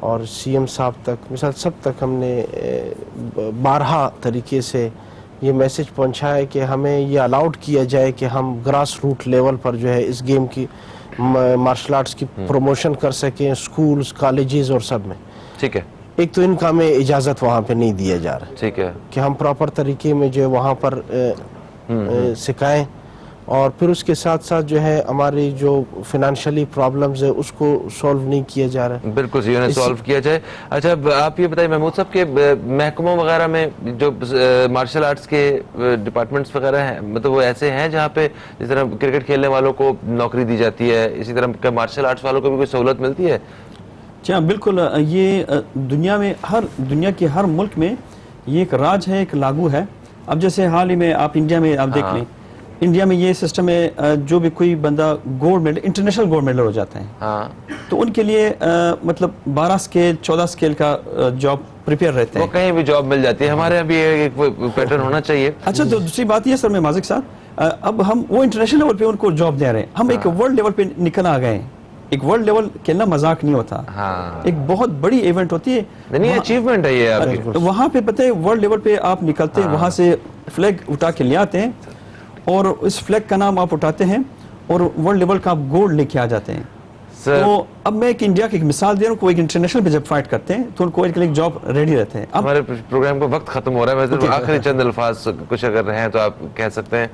اور سی ایم صاحب تک مثال سب تک ہم نے بارہا طریقے سے یہ میسج پہنچا ہے کہ ہمیں یہ الاؤڈ کیا جائے کہ ہم گراس روٹ لیول پر جو ہے اس گیم کی مارشل آرٹس کی پروموشن کر سکیں اسکولز کالجز اور سب میں. ٹھیک ہے. ایک تو ان کا ہمیں اجازت وہاں پہ نہیں دیا جا رہا ٹھیک ہے کہ ہم پراپر طریقے میں جو وہاں پر سکھائیں, اور پھر اس کے ساتھ ساتھ جو ہے ہماری جو فائنینشلی پرابلمز ہے اس کو سولو نہیں کیا جا رہا ہے. بالکل صحیح انہیں سولو کیا جائے. اچھا آپ یہ بتائیے محمود صاحب کہ محکموں وغیرہ میں جو مارشل آرٹس کے ڈپارٹمنٹس وغیرہ ہیں, مطلب وہ ایسے ہیں جہاں پہ جس طرح کرکٹ کھیلنے والوں کو نوکری دی جاتی ہے, اسی طرح مارشل آرٹس والوں کو بھی کوئی سہولت ملتی ہے؟ جی ہاں بالکل. یہ دنیا کے ہر ملک میں یہ ایک راج ہے, ایک لاگو ہے. اب جیسے حال ہی میں آپ انڈیا میں آپ دیکھ لیں, انڈیا میں یہ سسٹم ہے جو بھی کوئی بندہ gold medal international gold medal ہو جاتا ہے تو ان کے لیے مطلب 12 سکیل 14 سکیل کا جاب پریپیئر رہتے ہیں, وہ کہیں بھی جاب مل جاتی ہے. ہمارے یہاں بھی ایک پیٹرن ہونا چاہیے. اچھا تو دوسری بات یہ سر میں مازک صاحب, اب ہم وہ انٹرنیشنل لیول پہ ان کو جاب دے رہے ہیں, ہم ایک ورلڈ لیول پہ نکل آ گئے ہیں. ایک ورلڈ لیول کھیلنا مذاق نہیں ہوتا, ایک بہت بڑی ایونٹ ہوتی ہے, نہیں اچیومنٹ ہے یہ آپ کی. وہاں پہ پتہ ہے ورلڈ لیول پہ آپ نکلتے ہیں, وہاں سے فلیگ اٹھا کے لے آتے ہیں اور اس فلیگ کا نام آپ اٹھاتے ہیں اور ورلڈ لیول کا آپ گولڈ لے کے آ جاتے ہیں. تو اب میں ایک انڈیا کی ایک مثال دے رہا ہوں, کوئی ایک انٹرنیشنل پہ جب فائٹ کرتے ہیں تو ان کو ایک جاب ریڈی رہتے ہیں. ہمارے پروگرام کا وقت ختم ہو رہا ہے, میں آخری چند الفاظ کچھ اگر رہیں تو آپ کہہ سکتے ہیں.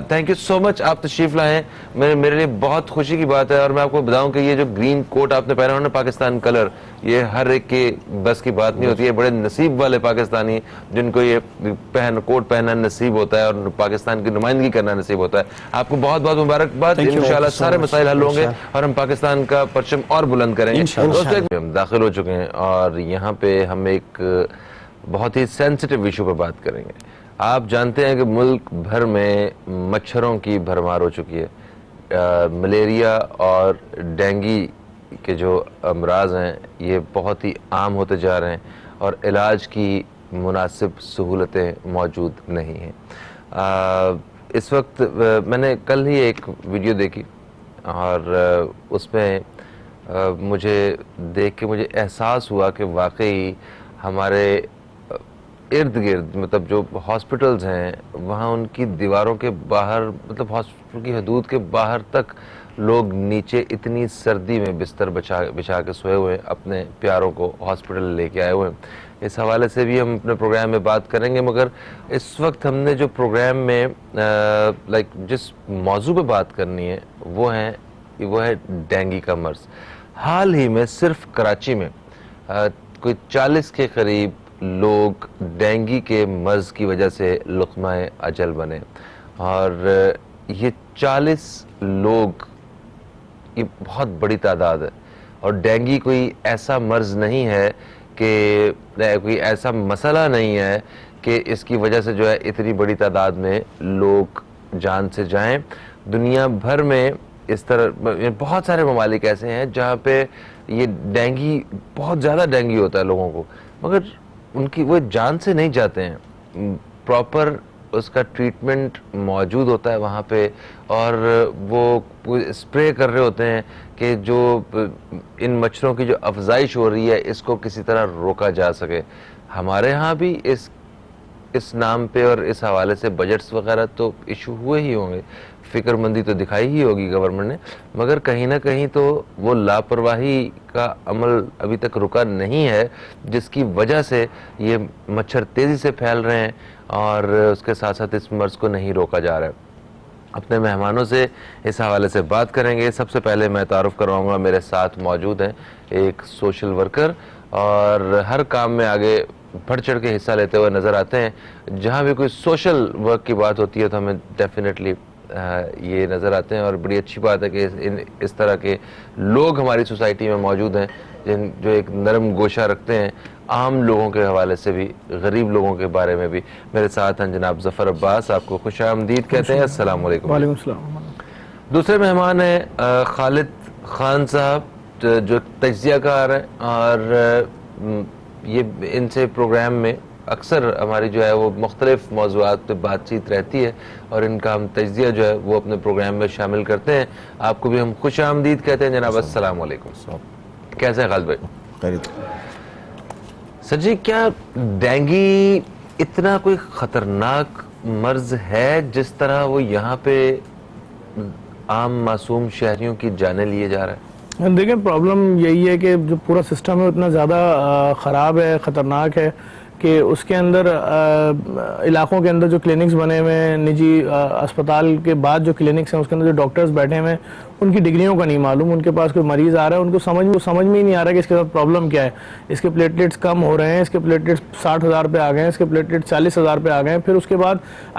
تھینک یو سو مچ, آپ تشریف لائے ہیں, میرے لیے بہت خوشی کی بات ہے. اور میں آپ کو بتاؤں کہ یہ جو گرین کوٹ آپ نے پہنا ہے نا, پاکستان کلر, یہ ہر ایک کے بس کی بات نہیں ہوتی ہے. بڑے نصیب والے پاکستانی جن کو یہ کوٹ پہننا نصیب ہوتا ہے اور پاکستان کی نمائندگی کرنا نصیب ہوتا ہے. آپ کو بہت بہت مبارکباد. انشاءاللہ سارے مسائل حل ہوں گے اور ہم پاکستان کا پرچم اور بلند کریں گے. دوستو ہم داخل ہو چکے ہیں اور یہاں پہ ہم ایک بہت ہی سینسٹیو ایشو پر بات کریں گے. آپ جانتے ہیں کہ ملک بھر میں مچھروں کی بھرمار ہو چکی ہے. ملیریا اور ڈینگی کے جو امراض ہیں یہ بہت ہی عام ہوتے جا رہے ہیں اور علاج کی مناسب سہولتیں موجود نہیں ہیں. اس وقت میں نے کل ہی ایک ویڈیو دیکھی اور اس میں مجھے دیکھ کے مجھے احساس ہوا کہ واقعی ہمارے ارد گرد مطلب جو ہاسپٹلز ہیں وہاں ان کی دیواروں کے باہر مطلب ہاسپٹل کی حدود کے باہر تک لوگ نیچے اتنی سردی میں بستر بچھا کے سوئے ہوئے ہیں, اپنے پیاروں کو ہاسپٹل لے کے آئے ہوئے ہیں. اس حوالے سے بھی ہم اپنے پروگرام میں بات کریں گے, مگر اس وقت ہم نے جو پروگرام میں جس موضوع پہ بات کرنی ہے وہ ہے ڈینگی کا مرض. حال ہی میں صرف کراچی میں کوئی 40 کے قریب لوگ ڈینگی کے مرض کی وجہ سے لقمہ اجل بنے, اور یہ 40 لوگ یہ بہت بڑی تعداد ہے. اور ڈینگی کوئی ایسا مرض نہیں ہے کہ کوئی ایسا مسئلہ نہیں ہے کہ اس کی وجہ سے جو ہے اتنی بڑی تعداد میں لوگ جان سے جائیں. دنیا بھر میں اس طرح بہت سارے ممالک ایسے ہیں جہاں پہ یہ ڈینگی بہت زیادہ ڈینگی ہوتا ہے لوگوں کو, مگر ان کی وہ جان سے نہیں جاتے ہیں. پراپر اس کا ٹریٹمنٹ موجود ہوتا ہے وہاں پہ, اور وہ اسپرے کر رہے ہوتے ہیں کہ جو ان مچھروں کی جو افزائش ہو رہی ہے اس کو کسی طرح روکا جا سکے. ہمارے ہاں بھی اس نام پہ اور اس حوالے سے بجٹس وغیرہ تو ایشو ہوئے ہی ہوں گے, فکر مندی تو دکھائی ہی ہوگی گورنمنٹ نے, مگر کہیں نہ کہیں تو وہ لاپرواہی کا عمل ابھی تک رکا نہیں ہے جس کی وجہ سے یہ مچھر تیزی سے پھیل رہے ہیں اور اس کے ساتھ ساتھ اس مرض کو نہیں روکا جا رہا ہے. اپنے مہمانوں سے اس حوالے سے بات کریں گے. سب سے پہلے میں تعارف کرواؤں گا, میرے ساتھ موجود ہیں ایک سوشل ورکر اور ہر کام میں آگے بڑھ چڑھ کے حصہ لیتے ہوئے نظر آتے ہیں. جہاں بھی کوئی سوشل ورک کی بات ہوتی ہے تو ہمیں ڈیفینیٹلی یہ نظر آتے ہیں, اور بڑی اچھی بات ہے کہ اس طرح کے لوگ ہماری سوسائٹی میں موجود ہیں جو ایک نرم گوشہ رکھتے ہیں عام لوگوں کے حوالے سے بھی, غریب لوگوں کے بارے میں بھی. میرے ساتھ ہیں جناب ظفر عباس, آپ کو خوش آمدید کہتے ہیں. السلام علیکم. وعلیکم السلام. دوسرے مہمان ہیں خالد خان صاحب جو تجزیہ کار ہیں, اور یہ ان سے پروگرام میں اکثر ہماری جو ہے وہ مختلف موضوعات پہ بات چیت رہتی ہے اور ان کا ہم تجزیہ جو ہے وہ اپنے پروگرام میں شامل کرتے ہیں. آپ کو بھی ہم خوش آمدید کہتے ہیں جناب. السلام علیکم. کیسے ہیں خالد بھائی؟ خیریت. سر جی کیا ڈینگی اتنا کوئی خطرناک مرض ہے جس طرح وہ یہاں پہ عام معصوم شہریوں کی جانیں لیے جا رہا ہے؟ دیکھیں پرابلم یہی ہے کہ جو پورا سسٹم ہے اتنا زیادہ خراب ہے, خطرناک ہے کہ اس کے اندر علاقوں کے اندر جو کلینکس بنے ہوئے ہیں, نجی اسپتال کے بعد جو کلینکس ہیں اس کے اندر جو ڈاکٹرز بیٹھے ہوئے ہیں ان کی ڈگریوں کا نہیں معلوم. ان کے پاس کوئی مریض آ رہا ہے, ان کو سمجھ میں ہی نہیں آ رہا کہ اس کے ساتھ پرابلم کیا ہے. اس کے پلیٹلیٹس کم ہو رہے ہیں, اس کے پلیٹلیٹس 60,000 پہ آ گئے ہیں, اس کے پلیٹلیٹس 40,000 پہ آ گئے ہیں. پھر اس کے بعد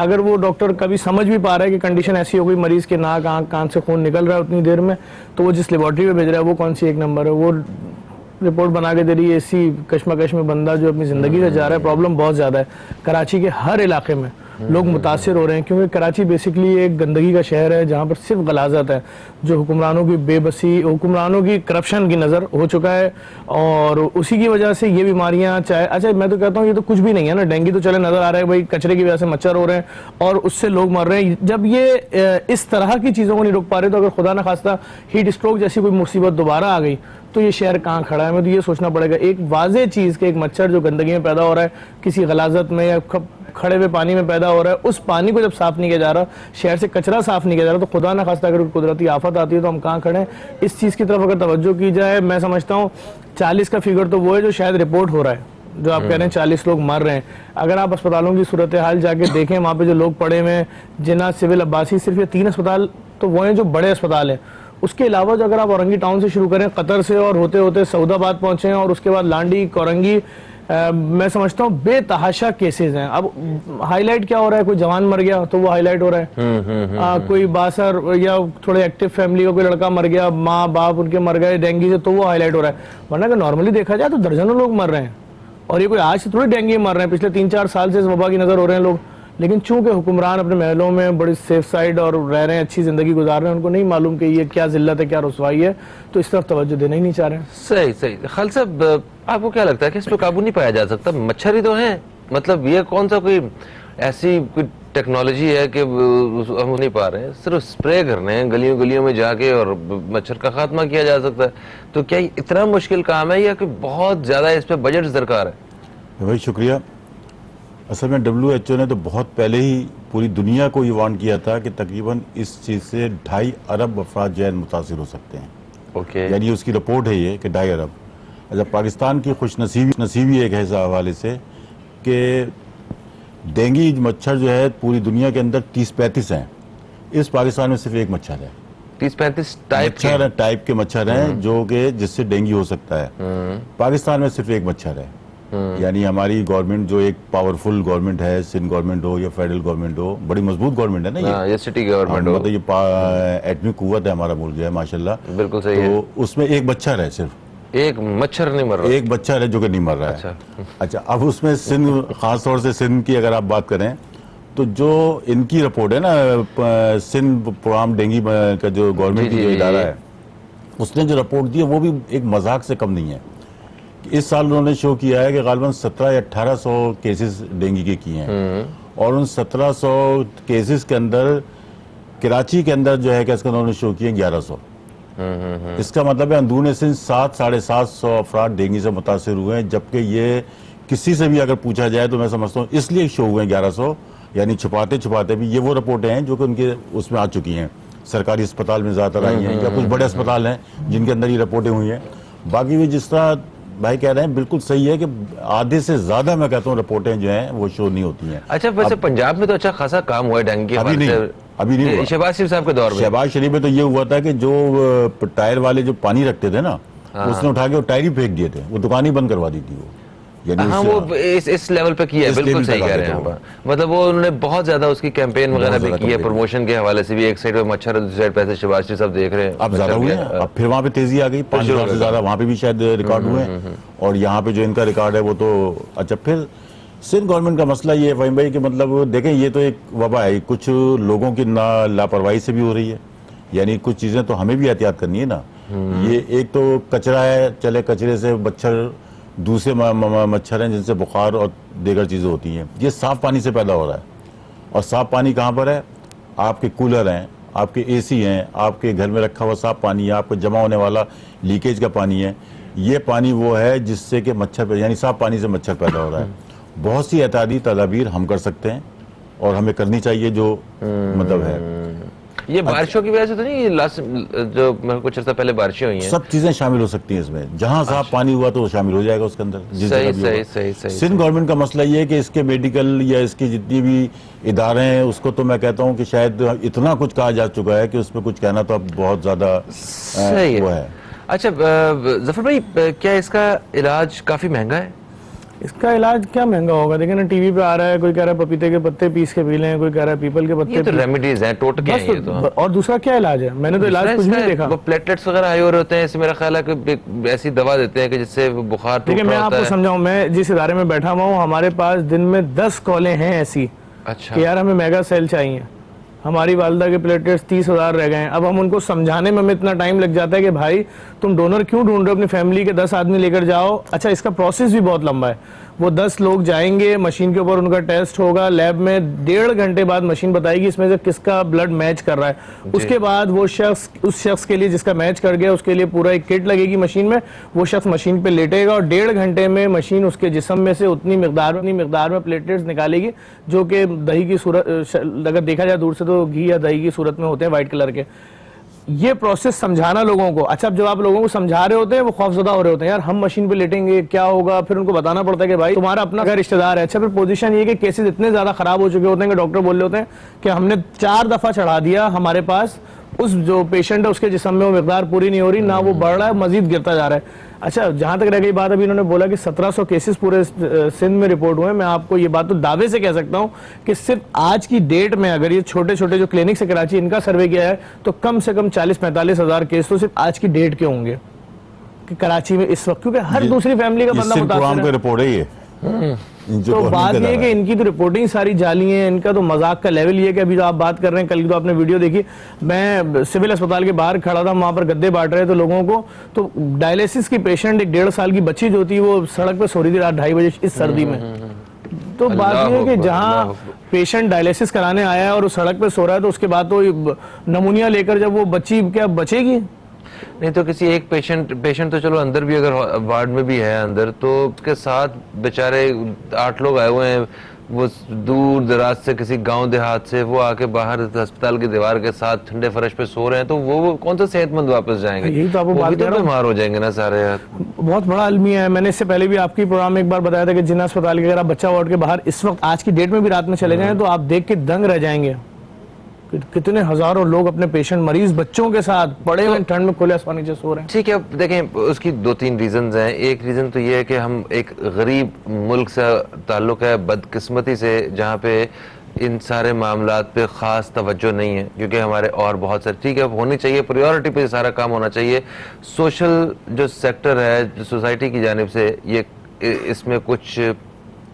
اگر وہ ڈاکٹر کبھی سمجھ بھی پا رہا ہے کہ کنڈیشن ایسی ہو گئی مریض کے ناک آنکھ کان سے خون نکل رہا ہے اتنی دیر میں, تو وہ جس لیبارٹری میں بھیج رہا ہے وہ کون سی ایک نمبر ہے, وہ رپورٹ بنا کے دے رہی ہے. اسی کشمکش میں بندہ جو اپنی زندگی سے جا رہا ہے. پرابلم بہت زیادہ ہے. کراچی کے ہر علاقے میں لوگ متاثر ہو رہے ہیں کیونکہ کراچی بیسکلی ایک گندگی کا شہر ہے جہاں پر صرف غلاظت ہے, جو حکمرانوں کی بے بسی, حکمرانوں کی کرپشن کی نظر ہو چکا ہے, اور اسی کی وجہ سے یہ بیماریاں چاہے اچھا میں تو کہتا ہوں یہ تو کچھ بھی نہیں ہے نا. ڈینگی تو چلے نظر آ رہا ہے بھائی کچرے کی وجہ سے مچھر ہو رہے ہیں اور اس سے لوگ مر رہے ہیں. جب یہ اس طرح کی چیزوں کو نہیں روک پا رہے تو اگر خدا نہ خواستہ ہیٹ اسٹروک جیسی کوئی مصیبت دوبارہ آ گئی تو یہ شہر کہاں کھڑا ہے. ہمیں تو یہ سوچنا پڑے گا ایک واضح چیز کہ ایک مچھر جو گندگی میں پیدا ہو رہا ہے کسی غلاظت میں یا کھڑے ہوئے پانی میں پیدا ہو رہا ہے, اس پانی کو جب صاف نہیں کیا جا رہا, شہر سے کچرا صاف نہیں کیا جا رہا, تو خدا نہ خواستہ اگر قدرتی آفت آتی ہے تو ہم کہاں کھڑے ہیں. اس چیز کی طرف اگر توجہ کی جائے, میں سمجھتا ہوں 40 کا فگر تو وہ ہے جو شاید رپورٹ ہو رہا ہے, جو آپ کہہ رہے ہیں 40 لوگ مر رہے ہیں. اگر آپ اسپتالوں کی صورتحال جا کے دیکھیں وہاں پہ جو لوگ پڑے ہوئے ہیں, جنہ سول عباسی صرف یہ 3 اسپتال تو وہ ہیں جو بڑے اسپتال ہیں. اس کے علاوہ جو اگر آپ اورنگی ٹاؤن سے شروع کریں, قطر سے اور ہوتے ہوتے سعود آباد پہنچیں اور اس کے بعد لانڈی, کورنگی, میں سمجھتا ہوں بے تحاشا کیسز ہیں. اب ہائی لائٹ کیا ہو رہا ہے, کوئی جوان مر گیا تو وہ ہائی لائٹ ہو رہا ہے, کوئی باثر یا تھوڑے ایکٹیو فیملی کا کوئی لڑکا مر گیا, ماں باپ ان کے مر گئے ڈینگی سے, تو وہ ہائی لائٹ ہو رہا ہے. ورنہ کہ نارملی دیکھا جائے تو درجنوں لوگ مر رہے ہیں, اور یہ کوئی آج سے تھوڑی ڈینگی مر رہے ہیں, پچھلے 3-4 سال سے اس وبا کی نظر ہو رہے ہیں لوگ. لیکن چونکہ حکمران اپنے محلوں میں بڑی سیف سائڈ اور رہ رہے ہیں, اچھی زندگی گزار رہے ہیں, ان کو نہیں معلوم کہ یہ کیا ذلت ہے کیا رسوائی ہے, تو اس طرف توجہ دینا ہی نہیں چاہ رہے ہیں. صحیح. خالد صاحب آپ کو کیا لگتا ہے کہ اس پہ قابو نہیں پایا جا سکتا؟ مچھر ہی تو ہیں, مطلب یہ کون سا کوئی ایسی کوئی ٹیکنالوجی ہے کہ ہم نہیں پا رہے ہیں, صرف اسپرے کرنے ہیں گلیوں گلیوں میں جا کے اور مچھر کا خاتمہ کیا جا سکتا ہے. تو کیا اتنا مشکل کام ہے یا کہ بہت زیادہ اس پہ بجٹ درکار ہے؟ بھائی شکریہ. اصل میں WHO نے تو بہت پہلے ہی پوری دنیا کو یہ وارن کیا تھا کہ تقریباً اس چیز سے 2.5 ارب افراد جو ہے متاثر ہو سکتے ہیں. یعنی اس کی رپورٹ ہے یہ کہ 2.5 ارب. اچھا پاکستان کی خوش نصیبی ایک ہے اس حوالے سے کہ ڈینگی مچھر جو ہے پوری دنیا کے اندر 30-35 ہیں, اس پاکستان میں صرف ایک مچھر ہے. 30-35 ٹائپ کے مچھر ہیں جو کہ جس سے ڈینگی ہو سکتا ہے. پاکستان میں صرف ایک مچھر ہے. یعنی ہماری گورنمنٹ جو ایک پاورفل گورنمنٹ ہے, سندھ گورنمنٹ ہو یا فیڈرل گورنمنٹ ہو, بڑی مضبوط گورنمنٹ ہے نا یہ سٹی گورنمنٹ ہو, مطلب یہ ایٹمی قوت ہے ہمارا ملک جو ہے ماشاءاللہ. بالکل صحیح ہے. تو اس میں ایک مچھر ہے, صرف ایک مچھر نہیں مر رہا, ایک مچھر ہے جو کہ نہیں مر رہا ہے. اچھا اب اس میں سندھ, خاص طور سے سندھ کی اگر آپ بات کریں تو جو ان کی رپورٹ ہے نا, سندھ پروگرام ڈینگی کا جو گورنمنٹ کی جو ادارہ ہے, اس نے جو رپورٹ دی ہے وہ بھی ایک مذاق سے کم نہیں ہے. اس سال انہوں نے شو کیا ہے کہ غالباً 1700 یا 1800 کیسز ڈینگی کے کیے ہیں, اور ان 1700 کیسز کے اندر کراچی کے اندر جو ہے کہ اس کا انہوں نے شو کیے 1100. اس کا مطلب ہے اندرون سندھ 700-750 افراد ڈینگی سے متاثر ہوئے ہیں, جبکہ یہ کسی سے بھی اگر پوچھا جائے تو میں سمجھتا ہوں اس لیے شو ہوئے ہیں 1100, یعنی چھپاتے بھی. یہ وہ رپورٹیں ہیں جو کہ ان کے اس میں آ چکی ہیں, سرکاری اسپتال میں زیادہ تر آئی ہیں, یا کچھ بڑے اسپتال ہیں جن کے اندر یہ رپورٹیں ہوئی ہیں. باقی بھی جس طرح بھائی کہہ رہے ہیں بالکل صحیح ہے کہ آدھے سے زیادہ میں کہتا ہوں رپورٹیں جو ہیں وہ شو نہیں ہوتی ہیں. اچھا ویسے پنجاب میں تو اچھا خاصا کام ہوا ہے ڈینگی کے حوالے سے, ابھی نہیں. شہباز شریف صاحب کے دور میں, شہباز شریف میں تو یہ ہوا تھا کہ جو ٹائر والے جو پانی رکھتے تھے نا, اس نے اٹھا کے وہ ٹائر ہی پھینک دیے تھے, وہ دکان ہی بند کروا دی تھی. وہ ہاں وہ اس لیول پہ کیا ہے, بالکل صحیح کہہ رہے ہیں. مطلب وہ انہوں نے بہت زیادہ اس کی کیمپین وغیرہ بھی کی ہے, پروموشن کے حوالے سے بھی. ایک سائڈ پہ مچھر, دوسری سائڈ پہ شہباز شریف صاحب دیکھ رہے ہیں اب زیادہ ہوئے ہیں. اب پھر وہاں پہ تیزی آ گئی, 5,000 سے زیادہ وہاں پہ بھی شاید ریکارڈ ہوئے ہیں, اور یہاں پہ جو ان کا ریکارڈ ہے وہ تو. اچھا پھر سندھ گورنمنٹ کا مسئلہ یہ ہے فہیم بھائی کہ مطلب دیکھیں یہ تو ایک وبا ہے, کچھ لوگوں کی لاپرواہی سے بھی ہو رہی ہے. یعنی کچھ چیزیں تو ہمیں بھی احتیاط کرنی ہے نا. یہ ایک تو کچرا ہے, چلے کچرے سے مچھر, دوسرے مچھر ہیں جن سے بخار اور دیگر چیزیں ہوتی ہیں. یہ صاف پانی سے پیدا ہو رہا ہے, اور صاف پانی کہاں پر ہے؟ آپ کے کولر ہیں, آپ کے AC ہیں, آپ کے گھر میں رکھا ہوا صاف پانی ہے, آپ کو جمع ہونے والا لیکیج کا پانی ہے. یہ پانی وہ ہے جس سے کہ مچھر یعنی صاف پانی سے مچھر پیدا ہو رہا ہے. بہت سی احتیاطی تدابیر ہم کر سکتے ہیں اور ہمیں کرنی چاہیے جو مطلب ہے. یہ بارشوں کی وجہ سے تو نہیں, لاسٹ جو کچھ عرصہ پہلے بارشیں ہوئی ہیں, سب چیزیں شامل ہو سکتی ہیں اس میں. جہاں صاف پانی ہوا تو وہ شامل ہو جائے گا اس کے اندر. صحیح. سندھ گورنمنٹ کا مسئلہ یہ ہے کہ اس کے میڈیکل یا اس کی جتنی بھی ادارے ہیں اس کو تو میں کہتا ہوں کہ شاید اتنا کچھ کہا جا چکا ہے کہ اس میں کچھ کہنا تو اب بہت زیادہ وہ ہے. اچھا ظفر بھائی, کیا اس کا علاج کافی مہنگا ہے؟ اس کا علاج کیا مہنگا ہوگا؟ دیکھیں نا ٹی وی پہ آ رہا ہے, کوئی کہہ رہا ہے پپیتے کے پتے پیس کے پی لیں, کوئی کہہ رہا ہے پیپل کے پتے. یہ تو ریمیڈیز ہیں, ٹوٹکے ہیں یہ تو. اور دوسرا کیا علاج ہے؟ میں نے تو علاج کچھ نہیں دیکھا. وہ پلیٹلیٹس وغیرہ ہائی ہو رہے ہوتے ہیں, اس سے میرا خیال ہے کہ ایسی دوا دیتے ہیں کہ جس سے بخار ٹوٹ رہا ہوتا ہے. دیکھیں میں آپ کو سمجھاؤں, میں جس ادارے میں بیٹھا ہوا ہوں ہمارے پاس دن میں 10 کالیں ہیں ایسی کہ یار ہمیں میگا سیل چاہیے, ہماری والدہ کے پلیٹلیٹس 30,000 رہ گئے ہیں. اب ہم ان کو سمجھانے میں ہمیں اتنا ٹائم لگ جاتا ہے کہ بھائی تم ڈونر کیوں ڈھونڈ رہے ہو, اپنی فیملی کے 10 آدمی لے کر جاؤ. اچھا اس کا پروسیس بھی بہت لمبا ہے. وہ 10 لوگ جائیں گے, مشین کے اوپر ان کا ٹیسٹ ہوگا, لیب میں 1.5 گھنٹے بعد مشین بتائے گی اس میں سے کس کا بلڈ میچ کر رہا ہے. اس کے بعد وہ شخص, اس شخص کے لیے جس کا میچ کر گیا, اس کے لیے پورا ایک کٹ لگے گی مشین میں. وہ شخص مشین پہ لیٹے گا اور 1.5 گھنٹے میں مشین اس کے جسم میں سے اتنی مقدار میں پلیٹلیٹس نکالے گی جو کہ دہی کی صورت, اگر دیکھا جائے دور سے تو گھی یا دہی کی صورت میں ہوتے ہیں, وائٹ کلر کے. یہ پروسیس سمجھانا لوگوں کو. اچھا جب آپ لوگوں کو سمجھا رہے ہوتے ہیں وہ خوف زدہ ہو رہے ہوتے ہیں, یار ہم مشین پہ لیٹیں گے کیا ہوگا, پھر ان کو بتانا پڑتا ہے کہ بھائی تمہارا اپنا گھر رشتہ دار ہے. اچھا پھر پوزیشن یہ کہ کیسز اتنے زیادہ خراب ہو چکے ہوتے ہیں کہ ڈاکٹر بول رہے ہوتے ہیں کہ ہم نے 4 دفعہ چڑھا دیا, ہمارے پاس اس جو پیشنٹ ہے اس کے جسم میں وہ مقدار پوری نہیں ہو رہی, نہ وہ بڑھ رہا ہے, مزید گرتا جا رہا ہے. اچھا جہاں تک رہ گئی بات, ابھی انہوں نے بولا کہ 1700 کیسز پورے سندھ میں رپورٹ ہوئے. میں آپ کو یہ بات تو دعوے سے کہہ سکتا ہوں کہ صرف آج کی ڈیٹ میں اگر یہ چھوٹے چھوٹے جو کلینکس ہے کراچی ان کا سروے کیا ہے تو کم سے کم 40-45 ہزار کیس تو صرف آج کی ڈیٹ کے ہوں گے کہ کراچی میں اس وقت, کیونکہ ہر دوسری فیملی کا بندہ متاثر ہے. رپورٹ ہے یہ. تو بات یہ ہے کہ ان کی تو رپورٹنگ ساری جعلی ہیں, ان کا تو مذاق کا لیول یہ ہے کہ ابھی جو آپ بات کر رہے ہیں, کل تو آپ نے ویڈیو دیکھی, میں سول اسپتال کے باہر کھڑا تھا, وہاں پر گدے بانٹ رہے تھے لوگوں کو, تو ڈائلیسس کی پیشنٹ, ایک 1.5 سال کی بچی جو ہوتی ہے وہ سڑک پہ سو رہی تھی رات 2:30 بجے اس سردی میں. تو بات یہ ہے کہ جہاں پیشنٹ ڈائلیسس کرانے آیا ہے اور اس سڑک پہ سو رہا ہے تو اس کے بعد تو نمونیا لے کر جب وہ بچی کیا بچے گی نہیں. تو کسی ایک پیشنٹ تو چلو اندر بھی اگر وارڈ میں بھی ہے اندر, تو اس کے ساتھ بیچارے 8 لوگ آئے ہوئے ہیں, وہ دور دراز سے کسی گاؤں دیہات سے, وہ آ کے باہر ہسپتال کی دیوار کے ساتھ ٹھنڈے فرش پہ سو رہے ہیں, تو وہ کون سا صحت مند واپس جائیں گے؟ یہی تو آپ کو بات کر رہا ہوں, بیمار ہو جائیں گے نا سارے. بہت بڑا المیہ ہے. میں نے اس سے پہلے بھی آپ کی پروگرام میں ایک بار بتایا تھا کہ جنہ اسپتال کے اگر آپ بچہ وارڈ کے باہر اس وقت آج کی ڈیٹ میں بھی رات میں چلے جائیں تو آپ دیکھ کے دنگ رہ جائیں گے. کتنے ہزاروں لوگ اپنے پیشنٹ مریض بچوں کے ساتھ پڑے ہوئے ٹھنڈ میں کھلے آسمان نیچے سو رہے ہیں. ٹھیک ہے, اب دیکھیں اس کی 2-3 ریزنز ہیں. ایک ریزن تو یہ ہے کہ ہم ایک غریب ملک سے تعلق ہے, بدقسمتی سے, جہاں پہ ان سارے معاملات پہ خاص توجہ نہیں ہے, کیونکہ ہمارے اور بہت سارے, ٹھیک ہے ہونی چاہیے, پریورٹی پہ سارا کام ہونا چاہیے. سوشل جو سیکٹر ہے سوسائٹی کی جانب سے, یہ اس میں کچھ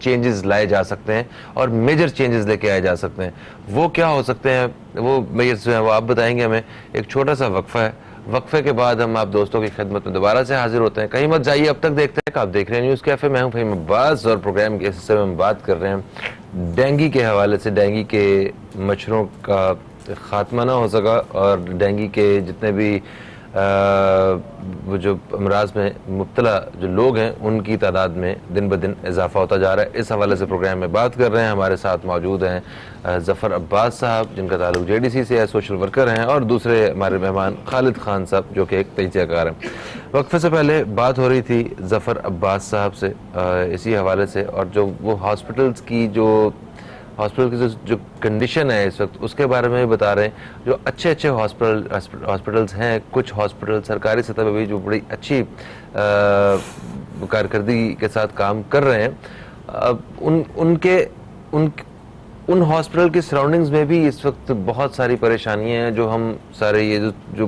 چینجز لائے جا سکتے ہیں اور میجر چینجز لے کے آئے جا سکتے ہیں. وہ کیا ہو سکتے ہیں, وہ میجرز جو ہیں وہ آپ بتائیں گے ہمیں. ایک چھوٹا سا وقفہ ہے, وقفے کے بعد ہم آپ دوستوں کی خدمت میں دوبارہ سے حاضر ہوتے ہیں. کہیں مت جائیے, اب تک دیکھتے ہیں کہ آپ دیکھ رہے ہیں نیوز کیفے. میں ہوں فہیم عباس اور پروگرام کے اس حصے میں ہم بات کر رہے ہیں ڈینگی کے حوالے سے. ڈینگی کے مچھروں کا خاتمہ نہ ہو سکا اور ڈینگی کے جتنے بھی وہ جو امراض میں مبتلا جو لوگ ہیں ان کی تعداد میں دن بدن اضافہ ہوتا جا رہا ہے. اس حوالے سے پروگرام میں بات کر رہے ہیں. ہمارے ساتھ موجود ہیں ظفر عباس صاحب جن کا تعلق JDC سے ہے, سوشل ورکر ہیں, اور دوسرے ہمارے مہمان خالد خان صاحب جو کہ ایک تجزیہ کار ہیں. وقفے سے پہلے بات ہو رہی تھی ظفر عباس صاحب سے اسی حوالے سے, اور جو وہ ہاسپٹلس کی جو کنڈیشن ہے اس وقت اس کے بارے میں بھی بتا رہے ہیں. جو اچھے ہاسپٹلس ہیں, کچھ ہاسپٹل سرکاری سطح پہ بھی جو بڑی اچھی کارکردگی کے ساتھ کام کر رہے ہیں, ان ہاسپٹل کی سراؤنڈنگز میں بھی اس وقت بہت ساری پریشانیاں ہیں جو ہم سارے یہ جو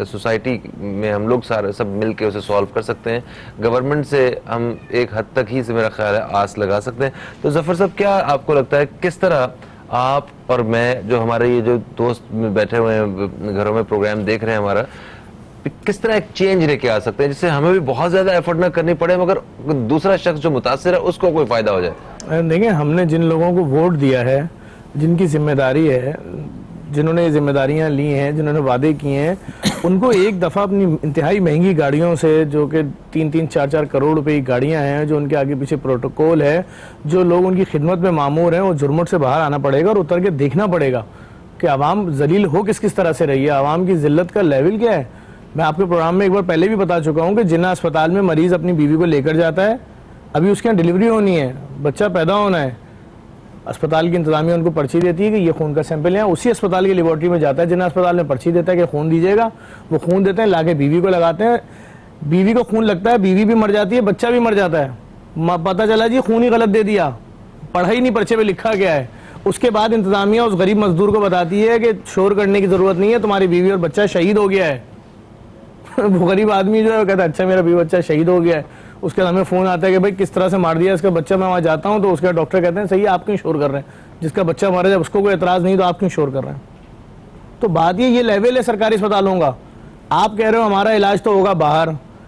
سوسائٹی میں ہم لوگ سارے سب مل کے اسے سالو کر سکتے ہیں. گورنمنٹ سے ہم ایک حد تک ہی سے میرا خیال ہے آس لگا سکتے ہیں. تو ظفر صاحب کیا آپ کو لگتا ہے کس طرح آپ اور میں جو ہمارے یہ جو دوست بیٹھے ہوئے ہیں گھروں میں پروگرام دیکھ رہے ہیں ہمارا, کس طرح ایک چینج لے کے آ سکتے ہیں جس سے ہمیں بھی بہت زیادہ ایفرٹ نہ کرنی پڑے مگر دوسرا شخص جو متاثر ہے اس کو کوئی فائدہ ہو جائے؟ دیکھیں ہم نے جن لوگوں کو ووٹ دیا ہے, جن کی ذمہ داری ہے, جنہوں نے ذمہ داریاں لی ہیں, جنہوں نے وعدے کیے ہیں, ان کو ایک دفعہ اپنی انتہائی مہنگی گاڑیوں سے, جو کہ 3-4 کروڑ روپے کی گاڑیاں ہیں, جو ان کے آگے پیچھے پروٹوکول ہے, جو لوگ ان کی خدمت میں مامور ہیں, وہ جھرمٹ سے باہر آنا پڑے گا اور اتر کے دیکھنا پڑے گا کہ عوام ذلیل ہو کس طرح سے رہی ہے, عوام کی ذلت کا لیول کیا ہے. میں آپ کے پروگرام میں ایک بار پہلے بھی بتا چکا ہوں کہ جنہ اسپتال میں مریض اپنی بیوی کو لے کر جاتا ہے, ابھی اس کے یہاں ڈیلیوری ہونی ہے, بچہ پیدا ہونا ہے, اسپتال کی انتظامیہ ان کو پرچی دیتی ہے کہ یہ خون کا سیمپل ہے, اسی اسپتال کی لیبارٹری میں جاتا ہے, جنہ اسپتال میں پرچی دیتا ہے کہ خون دیجیے گا, وہ خون دیتے ہیں, لا کے بیوی کو لگاتے ہیں, بیوی کو خون لگتا ہے, بیوی بھی مر جاتی ہے, بچہ بھی مر جاتا ہے, پتہ چلا جی خون ہی غلط دے دیا, پڑھا ہی نہیں پرچے پہ لکھا گیا ہے. اس کے بعد انتظامیہ اس غریب مزدور کو بتاتی ہے کہ شور کرنے کی ضرورت نہیں ہے, تمہاری بیوی اور بچہ شہید ہو گیا ہے. وہ غریب آدمی جو ہے وہ کہتا ہے اچھا میرا بیوی بچہ شہید ہو گیا ہے. اس کے بعد ہمیں فون آتا ہے کہ بھائی کس طرح سے مار دیا اس کا بچہ, میں وہاں جاتا ہوں تو اس کا ڈاکٹر کہتے ہیں صحیح ہے, آپ کیوں شور کر رہے ہیں, جس کا بچہ مارا جب اس کو کوئی اعتراض نہیں تو آپ کیوں شور کر رہے ہیں. تو بات یہ لیول ہے سرکاری اسپتالوں کا. آپ کہہ رہے ہو ہمارا علاج تو ہوگا باہر,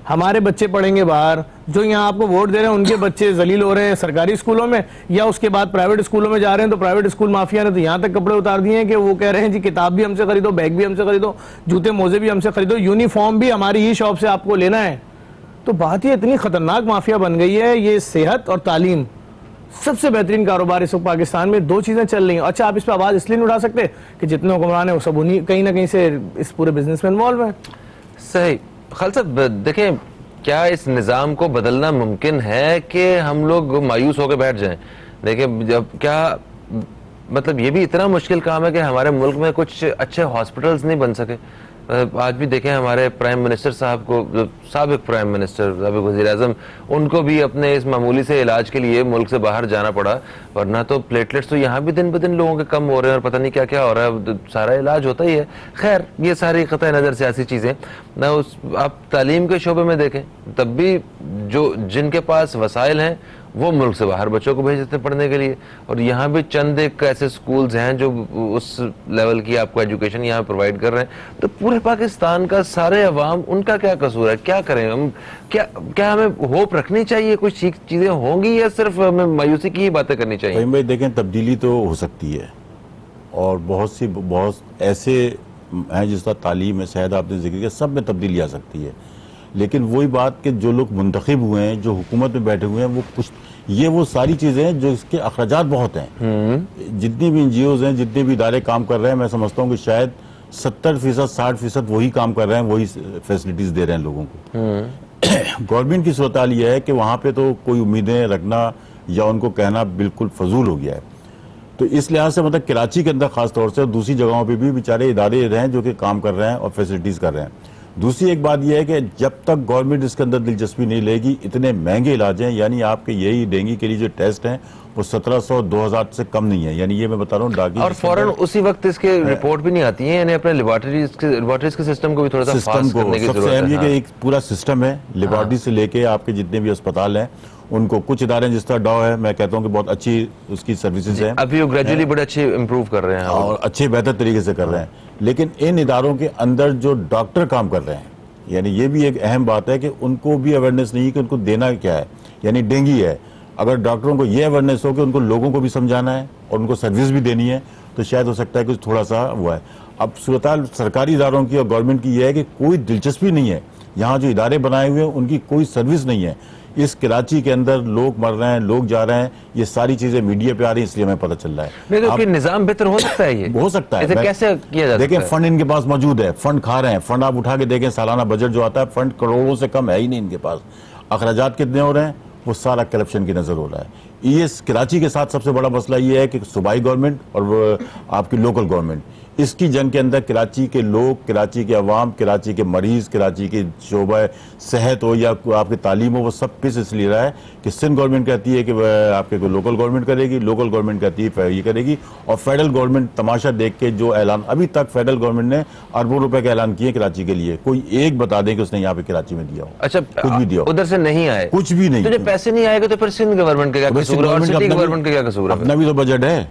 ہمارے بچے پڑھیں گے باہر, جو یہاں آپ کو ووٹ دے رہے ہیں ان کے بچے ذلیل ہو رہے ہیں سرکاری اسکولوں میں, یا اس کے بعد پرائیویٹ اسکولوں میں جا رہے ہیں, تو پرائیویٹ اسکول مافیا نے تو یہاں تک کپڑے اتار دیے ہیں کہ وہ کہہ رہے ہیں جی کتاب بھی ہم سے خریدو, بیگ بھی ہم سے خریدو, جوتے موزے بھی ہم سے خریدو, یونیفارم بھی ہماری ہی شاپ سے آپ کو لینا ہے. تو بات یہ اتنی خطرناک مافیا بن گئی ہے. یہ صحت اور تعلیم سب سے بہترین کاروبار اس وقت پاکستان میں, دو چیزیں چل رہی ہیں. اچھا آپ اس پہ آواز اس لیے نہیں اٹھا سکتے کہ جتنے حکمران ہیں وہ سب انہیں کہیں نہ کہیں سے اس پورے بزنس میں انوالو ہیں. صحیح. خالد صاحب دیکھیں, کیا اس نظام کو بدلنا ممکن ہے کہ ہم لوگ مایوس ہو کے بیٹھ جائیں؟ دیکھیں جب کیا مطلب یہ بھی اتنا مشکل کام ہے کہ ہمارے ملک میں کچھ اچھے ہاسپٹلز نہیں بن سکے. آج بھی دیکھیں ہمارے پرائم منسٹر صاحب کو, سابق پرائم منسٹر سابق وزیر اعظم, ان کو بھی اپنے اس معمولی سے علاج کے لیے ملک سے باہر جانا پڑا, ورنہ تو پلیٹلیٹس تو یہاں بھی دن بدن لوگوں کے کم ہو رہے ہیں اور پتہ نہیں کیا کیا ہو رہا ہے, سارا علاج ہوتا ہی ہے. خیر یہ ساری قطع نظر سیاسی چیزیں. نہ آپ تعلیم کے شعبے میں دیکھیں, تب بھی جن کے پاس وسائل ہیں وہ ملک سے باہر بچوں کو بھیج دیتے ہیں پڑھنے کے لیے, اور یہاں بھی چند ایک ایسے سکولز ہیں جو اس لیول کی آپ کو ایجوکیشن یہاں پرووائڈ کر رہے ہیں. تو پورے پاکستان کا سارے عوام, ان کا کیا قصور ہے؟ کیا کریں ہم؟ کیا ہمیں ہوپ رکھنی چاہیے کچھ چیزیں ہوں گی, یا صرف ہمیں مایوسی کی ہی باتیں کرنی چاہیے؟ بھائی دیکھیں تبدیلی تو ہو سکتی ہے, اور بہت ایسے ہیں جس طرح تعلیم ہے, صحت آپ نے ذکر کیا, سب میں تبدیلی آ سکتی ہے. لیکن وہی بات کہ جو لوگ منتخب ہوئے ہیں, جو حکومت میں بیٹھے ہوئے ہیں, وہ ساری چیزیں ہیں جو اس کے اخراجات بہت ہیں. جتنی بھی NGOs ہیں, جتنے بھی ادارے کام کر رہے ہیں, میں سمجھتا ہوں کہ شاید 70% 60% وہی کام کر رہے ہیں, وہی فیسلٹیز دے رہے ہیں لوگوں کو. گورنمنٹ کی صورتحال یہ ہے کہ وہاں پہ تو کوئی امیدیں رکھنا یا ان کو کہنا بالکل فضول ہو گیا ہے. تو اس لحاظ سے مطلب کراچی کے اندر خاص طور سے, اور دوسری جگہوں پہ بھی بیچارے ادارے ہیں جو کہ کام کر رہے ہیں اور فیسلٹیز کر رہے ہیں. دوسری ایک بات یہ ہے کہ جب تک گورنمنٹ اس کے اندر دلچسپی نہیں لے گی, اتنے مہنگے علاج ہیں, یعنی آپ کے یہی ڈینگی کے لیے جو ٹیسٹ ہیں وہ 1700-2000 سے کم نہیں ہے. یعنی یہ میں بتا رہا ہوں ڈاکی, اور فوراً اسی وقت اس کے رپورٹ بھی نہیں آتی ہیں, یعنی اپنے لیبارٹریز کے سسٹم کو بھی تھوڑا سا فاسٹ کرنے کی ضرورت ہے. سب سے اہم یہ کہ ایک پورا سسٹم ہے, لیبارٹری سے لے کے آپ کے جتنے بھی اسپتال ہیں ان کو, کچھ ادارے جس طرح ڈاؤ ہے, میں کہتا ہوں کہ بہت اچھی اس کی سروسز ہیں, ابھی وہ گریجولی بڑے اچھے امپروو کر رہے ہیں اور اچھے بہتر طریقے سے کر رہے ہیں. لیکن ان اداروں کے اندر جو ڈاکٹر کام کر رہے ہیں, یعنی یہ بھی ایک اہم بات ہے کہ ان کو بھی اویئرنیس نہیں ہے کہ ان کو دینا کیا ہے. یعنی ڈینگی ہے, اگر ڈاکٹروں کو یہ اویئرنیس ہو کہ ان کو لوگوں کو بھی سمجھانا ہے اور ان کو سروس بھی دینی ہے, تو شاید ہو سکتا ہے کہ تھوڑا سا ہوا ہے. اب صورتحال سرکاری اداروں کی اور گورنمنٹ کی یہ ہے کہ کوئی دلچسپی نہیں ہے, یہاں جو ادارے بنائے ہوئے ہیں ان کی کوئی سروس نہیں ہے. اس کراچی کے اندر لوگ مر رہے ہیں, لوگ جا رہے ہیں, یہ ساری چیزیں میڈیا پہ آ رہی ہیں, اس لیے ہمیں پتہ چل رہا ہے. لیکن نظام بہتر ہو سکتا ہے, یہ ہو سکتا ہے, کیسے کیا جاتا ہے؟ دیکھیں فنڈ ان کے پاس موجود ہے, فنڈ کھا رہے ہیں. فنڈ آپ اٹھا کے دیکھیں, سالانہ بجٹ جو آتا ہے فنڈ کروڑوں سے کم ہے ہی نہیں ان کے پاس. اخراجات کتنے ہو رہے ہیں, وہ سارا کرپشن کی نظر ہو رہا ہے. یہ کراچی کے ساتھ سب سے بڑا مسئلہ یہ ہے کہ صوبائی گورنمنٹ اور آپ کی لوکل گورنمنٹ, اس کی جنگ کے اندر کراچی کے لوگ, کراچی کے عوام, کراچی کے مریض, کراچی کے شعبہ صحت ہو یا آپ کی تعلیم ہو, وہ سب پس اس لیے رہا ہے کہ سندھ گورنمنٹ کہتی ہے کہ آپ کے لوکل گورنمنٹ کرے گی, لوکل گورنمنٹ کہتی ہے یہ کرے گی, اور فیڈرل گورنمنٹ تماشا دیکھ کے جو اعلان, ابھی تک فیڈرل گورنمنٹ نے اربوں روپے کا اعلان کیے کراچی کے لیے, کوئی ایک بتا دیں کہ اس نے یہاں پہ کراچی میں دیا ہو. اچھا کچھ بھی دیا ہو, ادھر سے نہیں آئے, کچھ بھی نہیں. تو جب پیسے نہیں آئے گا تو پھر سندھ گورنمنٹ کا کیا قصور ہے اور سٹی گورنمنٹ کا کیا قصور ہے؟ اپنا بھی تو بجٹ ہے.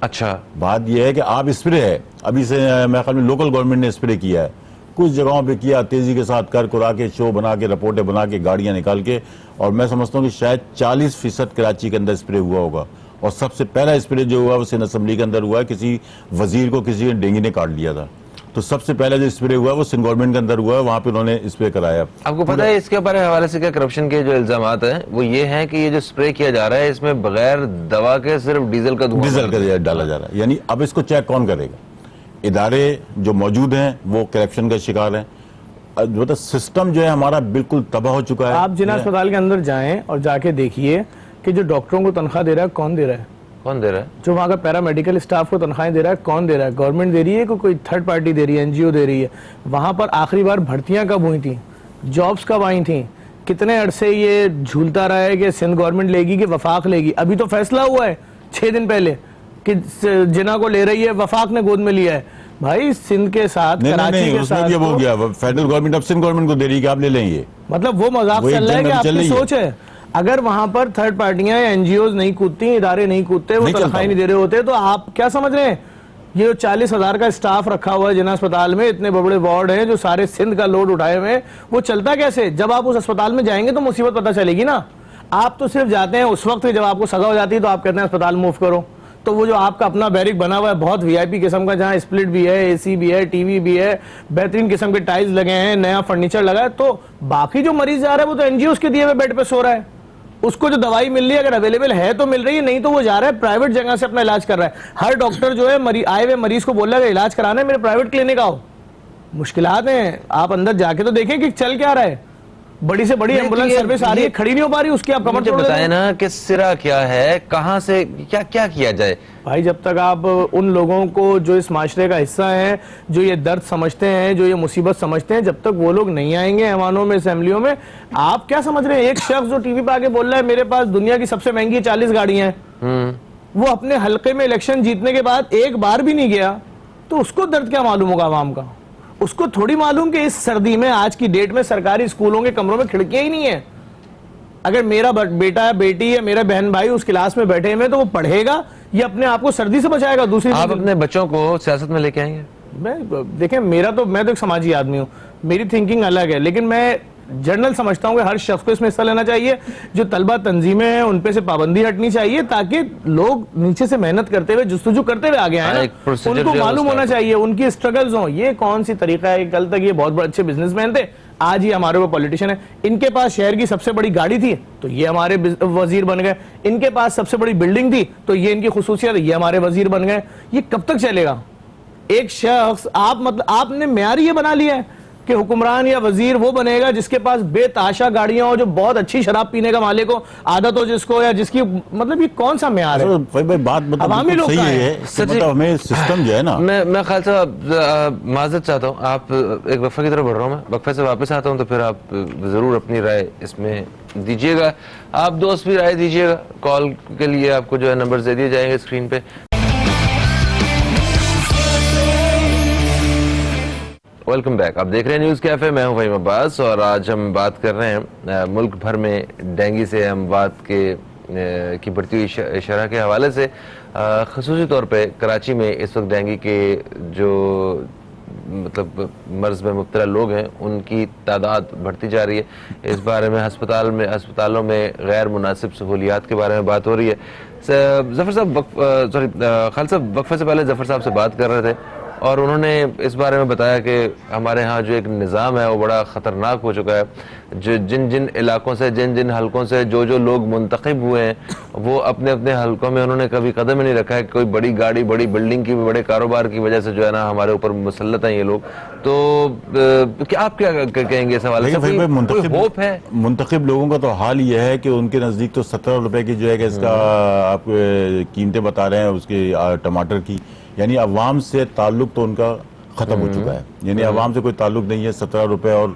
اچھا بات یہ ہے کہ آپ اسپرے ہے, ابھی سے میرے خیال میں لوکل گورنمنٹ نے اسپرے کیا ہے, کچھ جگہوں پہ کیا, تیزی کے ساتھ کرا کے شو بنا کے, رپورٹیں بنا کے, گاڑیاں نکال کے, اور میں سمجھتا ہوں کہ شاید 40% کراچی کے اندر اسپرے ہوا ہوگا. اور سب سے پہلا اسپرے جو ہوا وہ سندھ اسمبلی کے اندر ہوا ہے, کسی وزیر کو کسی ڈینگی نے کاٹ لیا تھا. تو سب سے پہلے جو اسپرے ہوا وہ سندھ گورنمنٹ کے اندر ہوا ہے, وہاں پہ انہوں نے اسپرے کرایا. آپ کو پتا ہے اس کے حوالے سے کیا کرپشن کے جو الزامات ہیں وہ یہ ہیں کہ یہ جو اسپرے کیا جا رہا ہے اس میں بغیر دوا کے صرف ڈیزل کا ڈالا جا رہا ہے. یعنی اب اس کو چیک کون کرے گا؟ ادارے جو موجود ہیں وہ کرپشن کا شکار ہیں. سسٹم جو ہے ہمارا بالکل تباہ ہو چکا ہے. آپ جنا اسپتال کے اندر جائیں اور جا کے دیکھیے کہ جو ڈاکٹروں کو تنخواہ دے رہا ہے کون دے رہا ہے؟ کون دے رہا ہے؟ جو وہاں کا پیرامیڈیکل اسٹاف کو تنخواہیں دے رہا ہے کون دے رہا ہے؟ گورنمنٹ دے رہی ہے کہ کوئی تھرڈ پارٹی دے رہی ہے, این جی او دے رہی ہے؟ وہاں پر آخری بار بھرتیاں کب ہوئی تھیں؟ جابز کب آئی تھیں؟ کتنے عرصے یہ جھولتا رہا ہے کہ سندھ گورنمنٹ لے گی کہ وفاق لے گی؟ ابھی تو فیصلہ ہوا ہے 6 دن پہلے کہ جنا کو لے رہی ہے, وفاق نے گود میں لیا ہے. بھائی سندھ کے ساتھ کراچی کے ساتھ یہ ہو گیا, فیڈرل گورنمنٹ اب سندھ گورنمنٹ کو دے رہی ہے کہ آپ لے لیں گے. مطلب وہ مذاق چل رہا ہے کہ آپ کی سوچ ہے. اگر وہاں پر تھرڈ پارٹیاں یا این جی اوز نہیں کودتی, ادارے نہیں کودتے, وہ تنخواہیں نہیں دے رہے ہوتے, تو آپ کیا سمجھ رہے ہیں یہ 40,000 کا اسٹاف رکھا ہوا ہے جنا اسپتال میں, اتنے بڑے وارڈ ہیں جو سارے سندھ کا لوڈ اٹھائے ہوئے ہیں, وہ چلتا کیسے؟ جب آپ اس اسپتال میں جائیں گے تو مصیبت پتہ چلے گی نا. آپ تو صرف جاتے ہیں اس وقت جب آپ کو سزا ہو جاتی ہے تو آپ کہتے ہیں اسپتال موو کرو. تو وہ جو آپ کا اپنا بیرک بنا ہوا ہے بہت وی آئی پی قسم کا, جہاں اسپلٹ بھی ہے, اے سی بھی ہے, ٹی وی بھی ہے, بہترین قسم کے ٹائلز لگے ہیں, نیا فرنیچر لگا ہے, تو باقی جو مریض جا رہا ہے وہ تو این جی اوز کے دیے ہوئے بیڈ پہ سو رہا ہے. اس کو جو دوائی مل رہی ہے اگر اویلیبل ہے تو مل رہی ہے, نہیں تو وہ جا رہا ہے پرائیویٹ جگہ سے اپنا علاج کر رہا ہے. ہر ڈاکٹر جو ہے آئے ہوئے مریض کو بول رہا ہے کہ علاج کرانا ہے میرے پرائیویٹ کلینک آؤ. مشکلات ہیں, آپ اندر جا کے تو دیکھیں کہ چل کیا رہا ہے. بڑی سے بڑی ایمبولینس سروس آ رہی ہے, کھڑی نہیں ہو پا رہی, اس کی آپ کمر توڑ بتائیں نا کہ سرا کیا ہے, کہاں سے کیا کیا جائے. بھائی جب تک آپ ان لوگوں کو جو اس معاشرے کا حصہ ہیں, جو یہ درد سمجھتے ہیں, جو یہ مصیبت سمجھتے ہیں, جب تک وہ لوگ نہیں آئیں گے ایوانوں میں, اسمبلیوں میں, آپ کیا سمجھ رہے ہیں؟ ایک شخص جو ٹی وی پہ آ کے بول رہا ہے میرے پاس دنیا کی سب سے مہنگی 40 گاڑیاں ہیں, وہ اپنے حلقے میں الیکشن جیتنے کے بعد ایک بار بھی نہیں گیا, تو اس کو درد کیا معلوم ہوگا عوام کا؟ اس کو تھوڑی معلوم کہ اس سردی میں آج کی ڈیٹ میں سرکاری اسکولوں کے کمروں میں کھڑکیاں ہی نہیں ہیں. اگر میرا بیٹا یا بیٹی یا میرا بہن بھائی اس کلاس میں بیٹھے ہوئے تو وہ پڑھے گا یا اپنے آپ کو سردی سے بچائے گا؟ دوسری آپ اپنے بچوں کو سیاست میں لے کے آئیں گے؟ دیکھیں میں تو ایک سماجی آدمی ہوں, میری تھنکنگ الگ ہے, لیکن میں جنرل سمجھتا ہوں کہ ہر شخص کو اس میں حصہ لینا چاہیے. جو طلبہ تنظیمیں ہیں ان پہ سے پابندی ہٹنی چاہیے تاکہ لوگ نیچے سے محنت کرتے ہوئے جستجو کرتے ہوئے آگے آئیں, ان کو معلوم ہونا چاہیے, ان کی اسٹرگلز ہوں. یہ کون سی طریقہ ہے؟ کل تک یہ بہت بڑے اچھے بزنس مین تھے, آج یہ ہمارے وہ پولیٹیشین ہیں. ان کے پاس شہر کی سب سے بڑی گاڑی تھی تو یہ ہمارے وزیر بن گئے, ان کے پاس سب سے بڑی بلڈنگ تھی تو یہ ان کی خصوصیت, یہ ہمارے وزیر بن گئے. یہ کب تک چلے گا؟ ایک شخص آپ نے معیار یہ بنا لیا ہے کہ حکمران یا وزیر وہ بنے گا جس کے پاس بے تحاشا گاڑیاں ہو, جو بہت اچھی شراب پینے کا مالک ہو, عادت ہو جس کو, یا جس کی مطلب یہ کون سا معیار ہے؟ بات عوامی لوگ صحیح ہے, ہمیں سسٹم جو ہے نا. میں خیال صاحب معذرت چاہتا ہوں, آپ ایک وقفہ کی طرف بڑھ رہا ہوں, میں وقفے سے واپس آتا ہوں تو پھر آپ ضرور اپنی رائے اس میں دیجیے گا. آپ دوست بھی رائے دیجیے گا, کال کے لیے آپ کو جو ہے نمبر دے دیے جائیں گے اسکرین پہ. ویلکم بیک, آپ دیکھ رہے ہیں نیوز کیفے, میں ہوں فہیم عباس, اور آج ہم بات کر رہے ہیں ملک بھر میں ڈینگی سے اموات کی بڑھتی ہوئی شرح کے حوالے سے. خصوصی طور پہ کراچی میں اس وقت ڈینگی کے جو مطلب مرض میں مبتلا لوگ ہیں ان کی تعداد بڑھتی جا رہی ہے. اس بارے میں ہسپتالوں میں غیر مناسب سہولیات کے بارے میں بات ہو رہی ہے. ظفر صاحب خالد صاحب وقفے سے پہلے ظفر صاحب سے بات کر رہے تھے اور انہوں نے اس بارے میں بتایا کہ ہمارے ہاں جو ایک نظام ہے وہ بڑا خطرناک ہو چکا ہے. جو جن علاقوں سے جن حلقوں سے جو لوگ منتخب ہوئے ہیں وہ اپنے حلقوں میں انہوں نے کبھی قدم ہی نہیں رکھا ہے. کوئی بڑی گاڑی, بڑی بلڈنگ کی, بڑے کاروبار کی وجہ سے جو ہے نا ہمارے اوپر مسلط ہیں یہ لوگ. تو آپ کیا کہیں گے اس حوالے سے؟ کوئی ہوپ ہے؟ منتخب لوگوں کا تو حال یہ ہے کہ ان کے نزدیک تو 17 روپے کی جو ہے کہ اس کا آپ قیمتیں بتا رہے ہیں اس کی ٹماٹر کی, یعنی عوام سے تعلق تو ان کا ختم ہو چکا ہے. یعنی عوام سے کوئی تعلق نہیں ہے. 17 روپے اور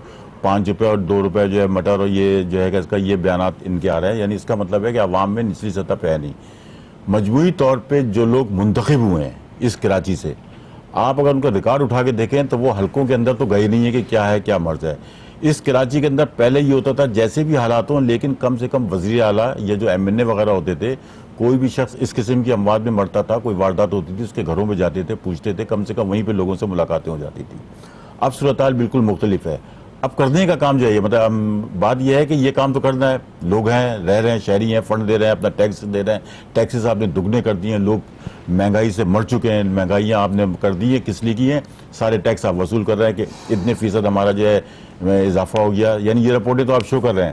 5 روپے اور 2 روپے جو ہے مٹر, اور یہ جو ہے کہ اس کا یہ بیانات ان کے آ رہے ہیں. یعنی اس کا مطلب ہے کہ عوام میں نچلی سطح پہ ہے نہیں. مجموعی طور پہ جو لوگ منتخب ہوئے ہیں اس کراچی سے, آپ اگر ان کا ریکارڈ اٹھا کے دیکھیں تو وہ حلقوں کے اندر تو گئے نہیں ہیں کہ کیا ہے کیا مرض ہے. اس کراچی کے اندر پہلے یہ ہوتا تھا جیسے بھی حالات ہوں, لیکن کم سے کم وزیر اعلیٰ یا جو ایم این اے وغیرہ ہوتے تھے, کوئی بھی شخص اس قسم کی اموات میں مرتا تھا, کوئی واردات ہوتی تھی, اس کے گھروں میں جاتے تھے, پوچھتے تھے, کم سے کم وہیں پہ لوگوں سے ملاقاتیں ہو جاتی تھی. اب صورتحال بالکل مختلف ہے. اب کرنے کا کام جو ہے مطلب بات یہ ہے کہ یہ کام تو کرنا ہے، لوگ ہیں، رہ رہے ہیں، شہری ہیں، فنڈ دے رہے ہیں، اپنا ٹیکس دے رہے ہیں، ٹیکسز آپ نے دگنے کر دیے ہیں، لوگ مہنگائی سے مر چکے ہیں، مہنگائیاں آپ نے کر دی ہے، کس لیے کی ہیں؟ سارے ٹیکس آپ وصول کر رہے ہیں کہ اتنے فیصد ہمارا جو ہے اضافہ ہو گیا، یعنی یہ رپورٹیں تو آپ شو کر رہے ہیں.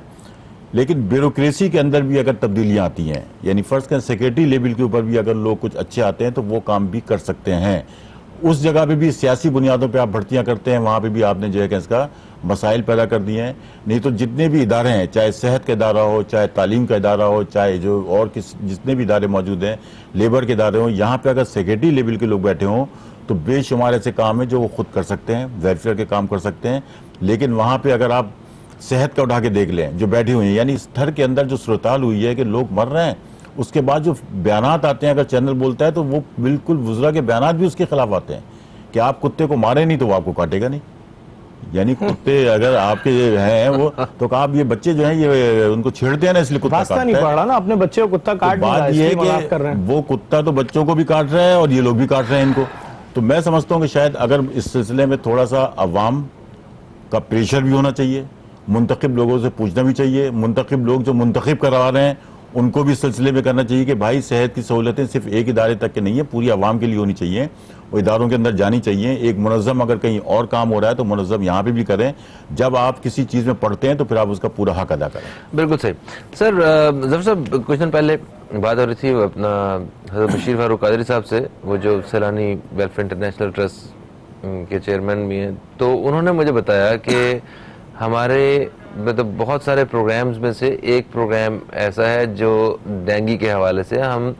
لیکن بیوروکریسی کے اندر بھی اگر تبدیلیاں آتی ہیں، یعنی فرض کریں سیکرٹری لیول کے اوپر بھی اگر لوگ کچھ اچھے آتے ہیں تو وہ کام بھی کر سکتے ہیں. اس جگہ پہ بھی سیاسی بنیادوں پہ آپ بھرتیاں کرتے ہیں، وہاں پہ بھی آپ نے جو ہے کہ اس کا مسائل پیدا کر دیے ہیں. نہیں تو جتنے بھی ادارے ہیں، چاہے صحت کا ادارہ ہو، چاہے تعلیم کا ادارہ ہو، چاہے جو اور جتنے بھی ادارے موجود ہیں، لیبر کے ادارے ہوں، یہاں پہ اگر سیکرٹری لیول کے لوگ بیٹھے ہوں تو بے شمار ایسے کام ہیں جو وہ خود کر سکتے ہیں، ویلفیئر کے کام کر سکتے ہیں. لیکن وہاں پہ اگر آپ صحت کا اٹھا کے دیکھ لیں جو بیٹھی ہوئی ہیں، یعنی اس تھر کے اندر جو صورتحال ہوئی ہے کہ لوگ مر رہے ہیں، اس کے بعد جو بیانات آتے ہیں، اگر چینل بولتا ہے تو وہ بالکل وزراء کے بیانات بھی اس کے خلاف آتے ہیں کہ آپ کتے کو مارے نہیں تو وہ آپ کو کاٹے گا نہیں. یعنی کتے اگر آپ کے ہیں وہ تو آپ یہ بچے جو ہیں یہ ان کو چھیڑتے ہیں نا، اس لیے کتا واسطہ کاٹتا نہیں ہے. پڑ رہا نا، اپنے بچے کو کتا کاٹ نہیں رہا، بات اس یہ لیے ہے مذاق کر رہے کہ ہیں. وہ کتا تو بچوں کو بھی کاٹ رہا ہے اور یہ لوگ بھی کاٹ رہے ہیں ان کو. تو میں سمجھتا ہوں کہ شاید اگر اس سلسلے میں تھوڑا سا عوام کا پریشر بھی ہونا چاہیے، منتخب لوگوں سے پوچھنا بھی چاہیے، منتخب لوگ جو منتخب کروا رہے ہیں ان کو بھی اس سلسلے میں کرنا چاہیے کہ بھائی صحت کی سہولتیں صرف ایک ادارے تک کے نہیں ہیں، پوری عوام کے لیے ہونی چاہیے، وہ اداروں کے اندر جانی چاہیے. ایک منظم اگر کہیں اور کام ہو رہا ہے تو منظم یہاں پہ بھی کریں. جب آپ کسی چیز میں پڑھتے ہیں تو پھر آپ اس کا پورا حق ادا کریں. بالکل صحیح. سر ظفر صاحب کچھ دن پہلے بات ہو رہی تھی اپنا حضرت بشیر فاروق قادری صاحب سے، وہ جو سیلانی ویلفیئر انٹرنیشنل ٹرسٹ کے چیئرمین بھی ہیں، تو انہوں نے مجھے بتایا کہ ہمارے مطلب بہت سارے پروگرامز میں سے ایک پروگرام ایسا ہے جو ڈینگی کے حوالے سے ہم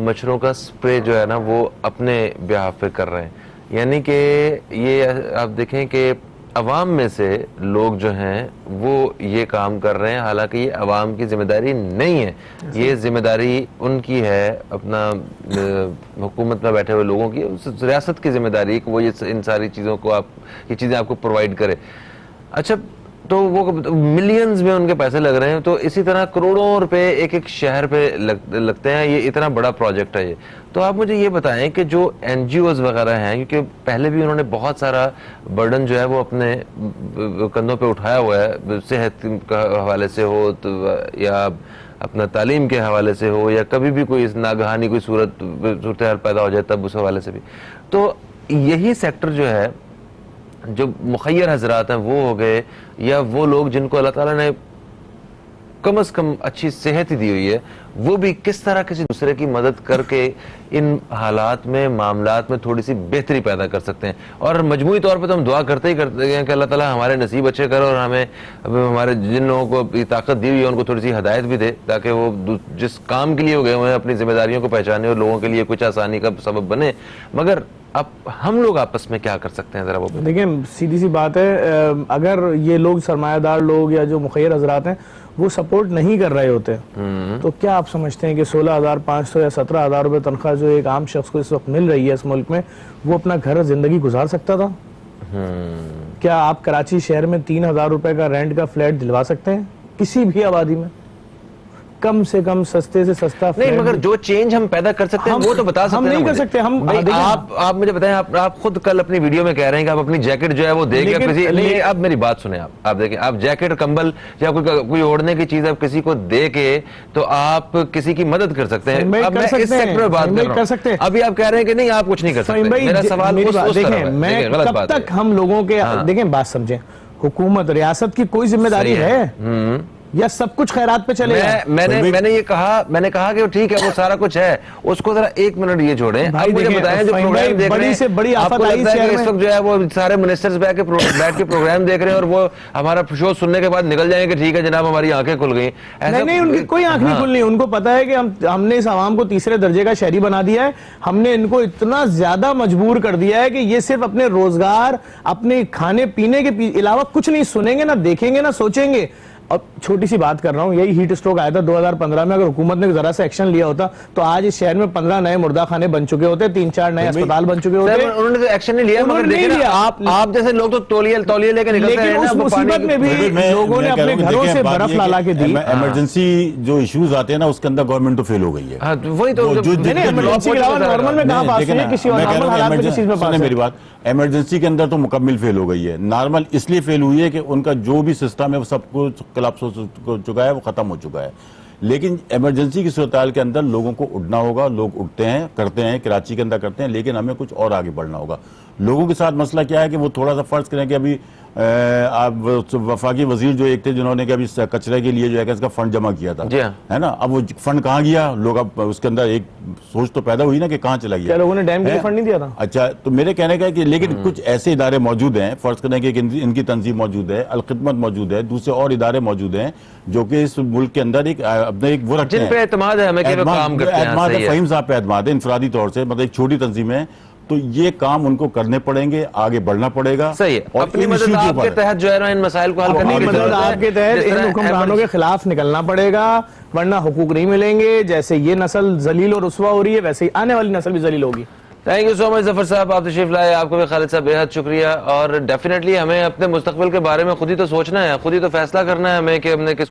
مچھروں کا سپرے جو ہے نا وہ اپنے بیہاف پہ کر رہے ہیں. یعنی کہ یہ آپ دیکھیں کہ عوام میں سے لوگ جو ہیں وہ یہ کام کر رہے ہیں، حالانکہ یہ عوام کی ذمہ داری نہیں ہے، یہ ذمہ داری ان کی ہے، اپنا حکومت میں بیٹھے ہوئے لوگوں کی، ریاست کی ذمہ داری ہے کہ وہ ان ساری چیزوں کو یہ چیزیں آپ کو پرووائڈ کرے. اچھا تو وہ ملینز میں ان کے پیسے لگ رہے ہیں، تو اسی طرح کروڑوں روپے ایک ایک شہر پہ لگتے ہیں. یہ اتنا بڑا پروجیکٹ ہے یہ. تو آپ مجھے یہ بتائیں کہ جو این جی اوز وغیرہ ہیں، کیونکہ پہلے بھی انہوں نے بہت سارا برڈن جو ہے وہ اپنے کندھوں پہ اٹھایا ہوا ہے، صحت کا حوالے سے ہو یا اپنا تعلیم کے حوالے سے ہو، یا کبھی بھی کوئی ناگہانی کوئی صورتحال پیدا ہو جائے تب اس حوالے سے بھی. تو یہی سیکٹر جو ہے، جو مخیر حضرات ہیں وہ ہو گئے، یا وہ لوگ جن کو اللہ تعالیٰ نے کم از کم اچھی صحت ہی دی ہوئی ہے، وہ بھی کس طرح کسی دوسرے کی مدد کر کے ان حالات میں، معاملات میں تھوڑی سی بہتری پیدا کر سکتے ہیں. اور مجموعی طور پہ تو ہم دعا کرتے ہیں کہ اللہ تعالیٰ ہمارے نصیب اچھے کرے اور ہمیں ہمارے جن لوگوں کو یہ طاقت دی ہوئی ہے ان کو تھوڑی سی ہدایت بھی دے، تاکہ وہ جس کام کے لیے ہو گئے ہوئے ہیں اپنی ذمہ داریوں کو پہچانے اور لوگوں کے لیے کچھ آسانی کا سبب بنے. مگر اب ہم لوگ آپس میں کیا کر سکتے ہیں ذرا وہ دیکھیں، سیدھی سی بات ہے، اگر یہ لوگ سرمایہ دار لوگ یا جو مخیر حضرات ہیں وہ سپورٹ نہیں کر رہے ہوتے تو کیا آپ سمجھتے ہیں کہ 16,500 یا 17,000 روپے تنخواہ جو ایک عام شخص کو اس وقت مل رہی ہے اس ملک میں، وہ اپنا گھر زندگی گزار سکتا تھا؟ کیا آپ کراچی شہر میں 3,000 روپے کا رینٹ کا فلیٹ دلوا سکتے ہیں کسی بھی آبادی میں؟ کم سے کم سستے سے سستا نہیں، مگر جو چینج ہم پیدا کر سکتے ہیں وہ تو بتا سکتے ہیں. ہم نہیں کر سکتے. آپ مجھے بتائیں، آپ خود کل اپنی ویڈیو میں کہہ رہے ہیں کہ آپ اپنی جیکٹ جو ہے وہ دے کے کسی، اب میری بات سنیں، آپ دیکھیں، آپ جیکٹ، کمبل یا کوئی اوڑھنے کی چیز آپ کسی کو دے کے تو آپ کسی کی مدد کر سکتے ہیں. اب میں اس سیکٹر میں بات کر رہا ہوں. ابھی آپ کہہ رہے ہیں کہ نہیں آپ کچھ نہیں کر سکتے. میرا سوال دیکھیں، میں کب تک ہم لوگوں کے، دیکھیں بات سمجھیں، حکومت ریاست کی کوئی ذمہ داری ہے یا سب کچھ خیرات پہ چلے گا؟ میں نے یہ کہا، میں نے کہا کہ ٹھیک ہے وہ سارا کچھ ہے، اس کو ذرا ایک منٹ یہ چھوڑیں. آپ مجھے بتائیں جو پروگرام دیکھ رہے ہیں، بڑی آپ کو لگتا ہے کہ اس وقت جو ہے وہ سارے منسٹرز بیٹھ کے پروگرام دیکھ رہے ہیں اور وہ ہمارا شو سننے کے بعد نکل جائیں گے کہ ٹھیک ہے جناب ہماری آنکھیں کھل گئی؟ نہیں، ان کی کوئی آنکھ نہیں کھلنی. ان کو پتا ہے کہ ہم نے اس عوام کو تیسرے درجے کا شہری بنا دیا ہے. ہم نے ان کو اتنا زیادہ مجبور کر دیا ہے کہ یہ صرف اپنے روزگار، اپنے کھانے پینے کے علاوہ کچھ نہیں سنیں گے، نہ دیکھیں گے، نہ سوچیں گے. اب چھوٹی سی بات کر رہا ہوں, یہی ہیٹ اسٹروک آیا تھا 2015 میں, اگر حکومت نے ذرا سے ایکشن لیا ہوتا تو آج اس شہر میں 15 نئے مردہ خانے بن چکے ہوتے, 3-4 نئے اسپتال بن چکے ہوتے. انہوں نے تو ایکشن نہیں لیا, مگر دیکھیں نا آپ جیسے لوگ تو تولیے لے کے نکلتے ہیں, لیکن اس مصیبت میں بھی لوگوں نے اپنے گھروں سے برف لا کے دی. ایمرجنسی جو ایشوز آتے ہیں نا اس کے اندر گورنمنٹ تو فیل ہو گئی ہے. وہی تو ایمرجنسی کے علاوہ نارمل میں کہاں پاس ہے, کسی اور نارمل حالات میں کسی چیز میں پاس ہے. میری بات, ایمرجنسی کے اندر تو مکمل فیل ہو گئی ہے. نارمل اس لیے فیل ہوئی ہے کہ ان کا جو بھی سسٹم ہے وہ سب کچھ کلپس ہو چکا ہے, وہ ختم ہو چکا ہے. لیکن ایمرجنسی کی صورتحال کے اندر لوگوں کو اٹھنا ہوگا, لوگ اٹھتے ہیں, کرتے ہیں, کراچی کے اندر کرتے ہیں, لیکن ہمیں کچھ اور آگے بڑھنا ہوگا. لوگوں کے ساتھ مسئلہ کیا ہے کہ وہ تھوڑا سا فرض کریں کہ ابھی وفاقی وزیر جو ایک تھے جنہوں نے کہ ابھی کچرے کے لیے جو ہے کہ اس کا فنڈ جمع کیا تھا, ہے نا, اب وہ فنڈ کہاں گیا, لوگ اب اس کے اندر ایک سوچ تو پیدا ہوئی نا کہ کہاں چلا گیا. کیا لوگوں نے ڈیم کے لیے فنڈ نہیں دیا تھا؟ اچھا, تو میرے کہنے کا ہے کہ لیکن کچھ ایسے ادارے موجود ہیں, فرض کریں کہ ان کی تنظیم موجود ہے, الخدمت موجود ہے, دوسرے اور ادارے موجود ہیں جو کہ اس ملک کے اندر ایک اپنے ایک وہ رکھتے ہیں, جن پہ اعتماد ہے ہمیں کہ وہ کام کرتے ہیں. اعتماد ہے, فہیم صاحب پہ اعتماد ہے انفرادی طور سے, مطلب ایک چھوٹی تنظیم ہے, تو یہ کام ان کو کرنے پڑیں گے, آگے بڑھنا پڑے گا. صحیح ہے, اپنی مدد آپ کے تحت جو ہے نا ان مسائل کو حل کرنے کی مدد آپ کے تحت ان حکمرانوں کے خلاف نکلنا پڑے گا, ورنہ حقوق نہیں ملیں گے. جیسے یہ نسل ذلیل اور رسوا ہو رہی ہے ویسے ہی آنے والی نسل بھی ذلیل ہوگی. تھینک یو سو مچ ظفر صاحب, آپ تشریف لائے. آپ کو بھی خالد صاحب بے حد شکریہ. اور ڈیفینیٹلی ہمیں اپنے مستقبل کے بارے میں خود ہی تو سوچنا ہے, خود ہی تو فیصلہ کرنا ہے ہمیں کہ ہم نے کس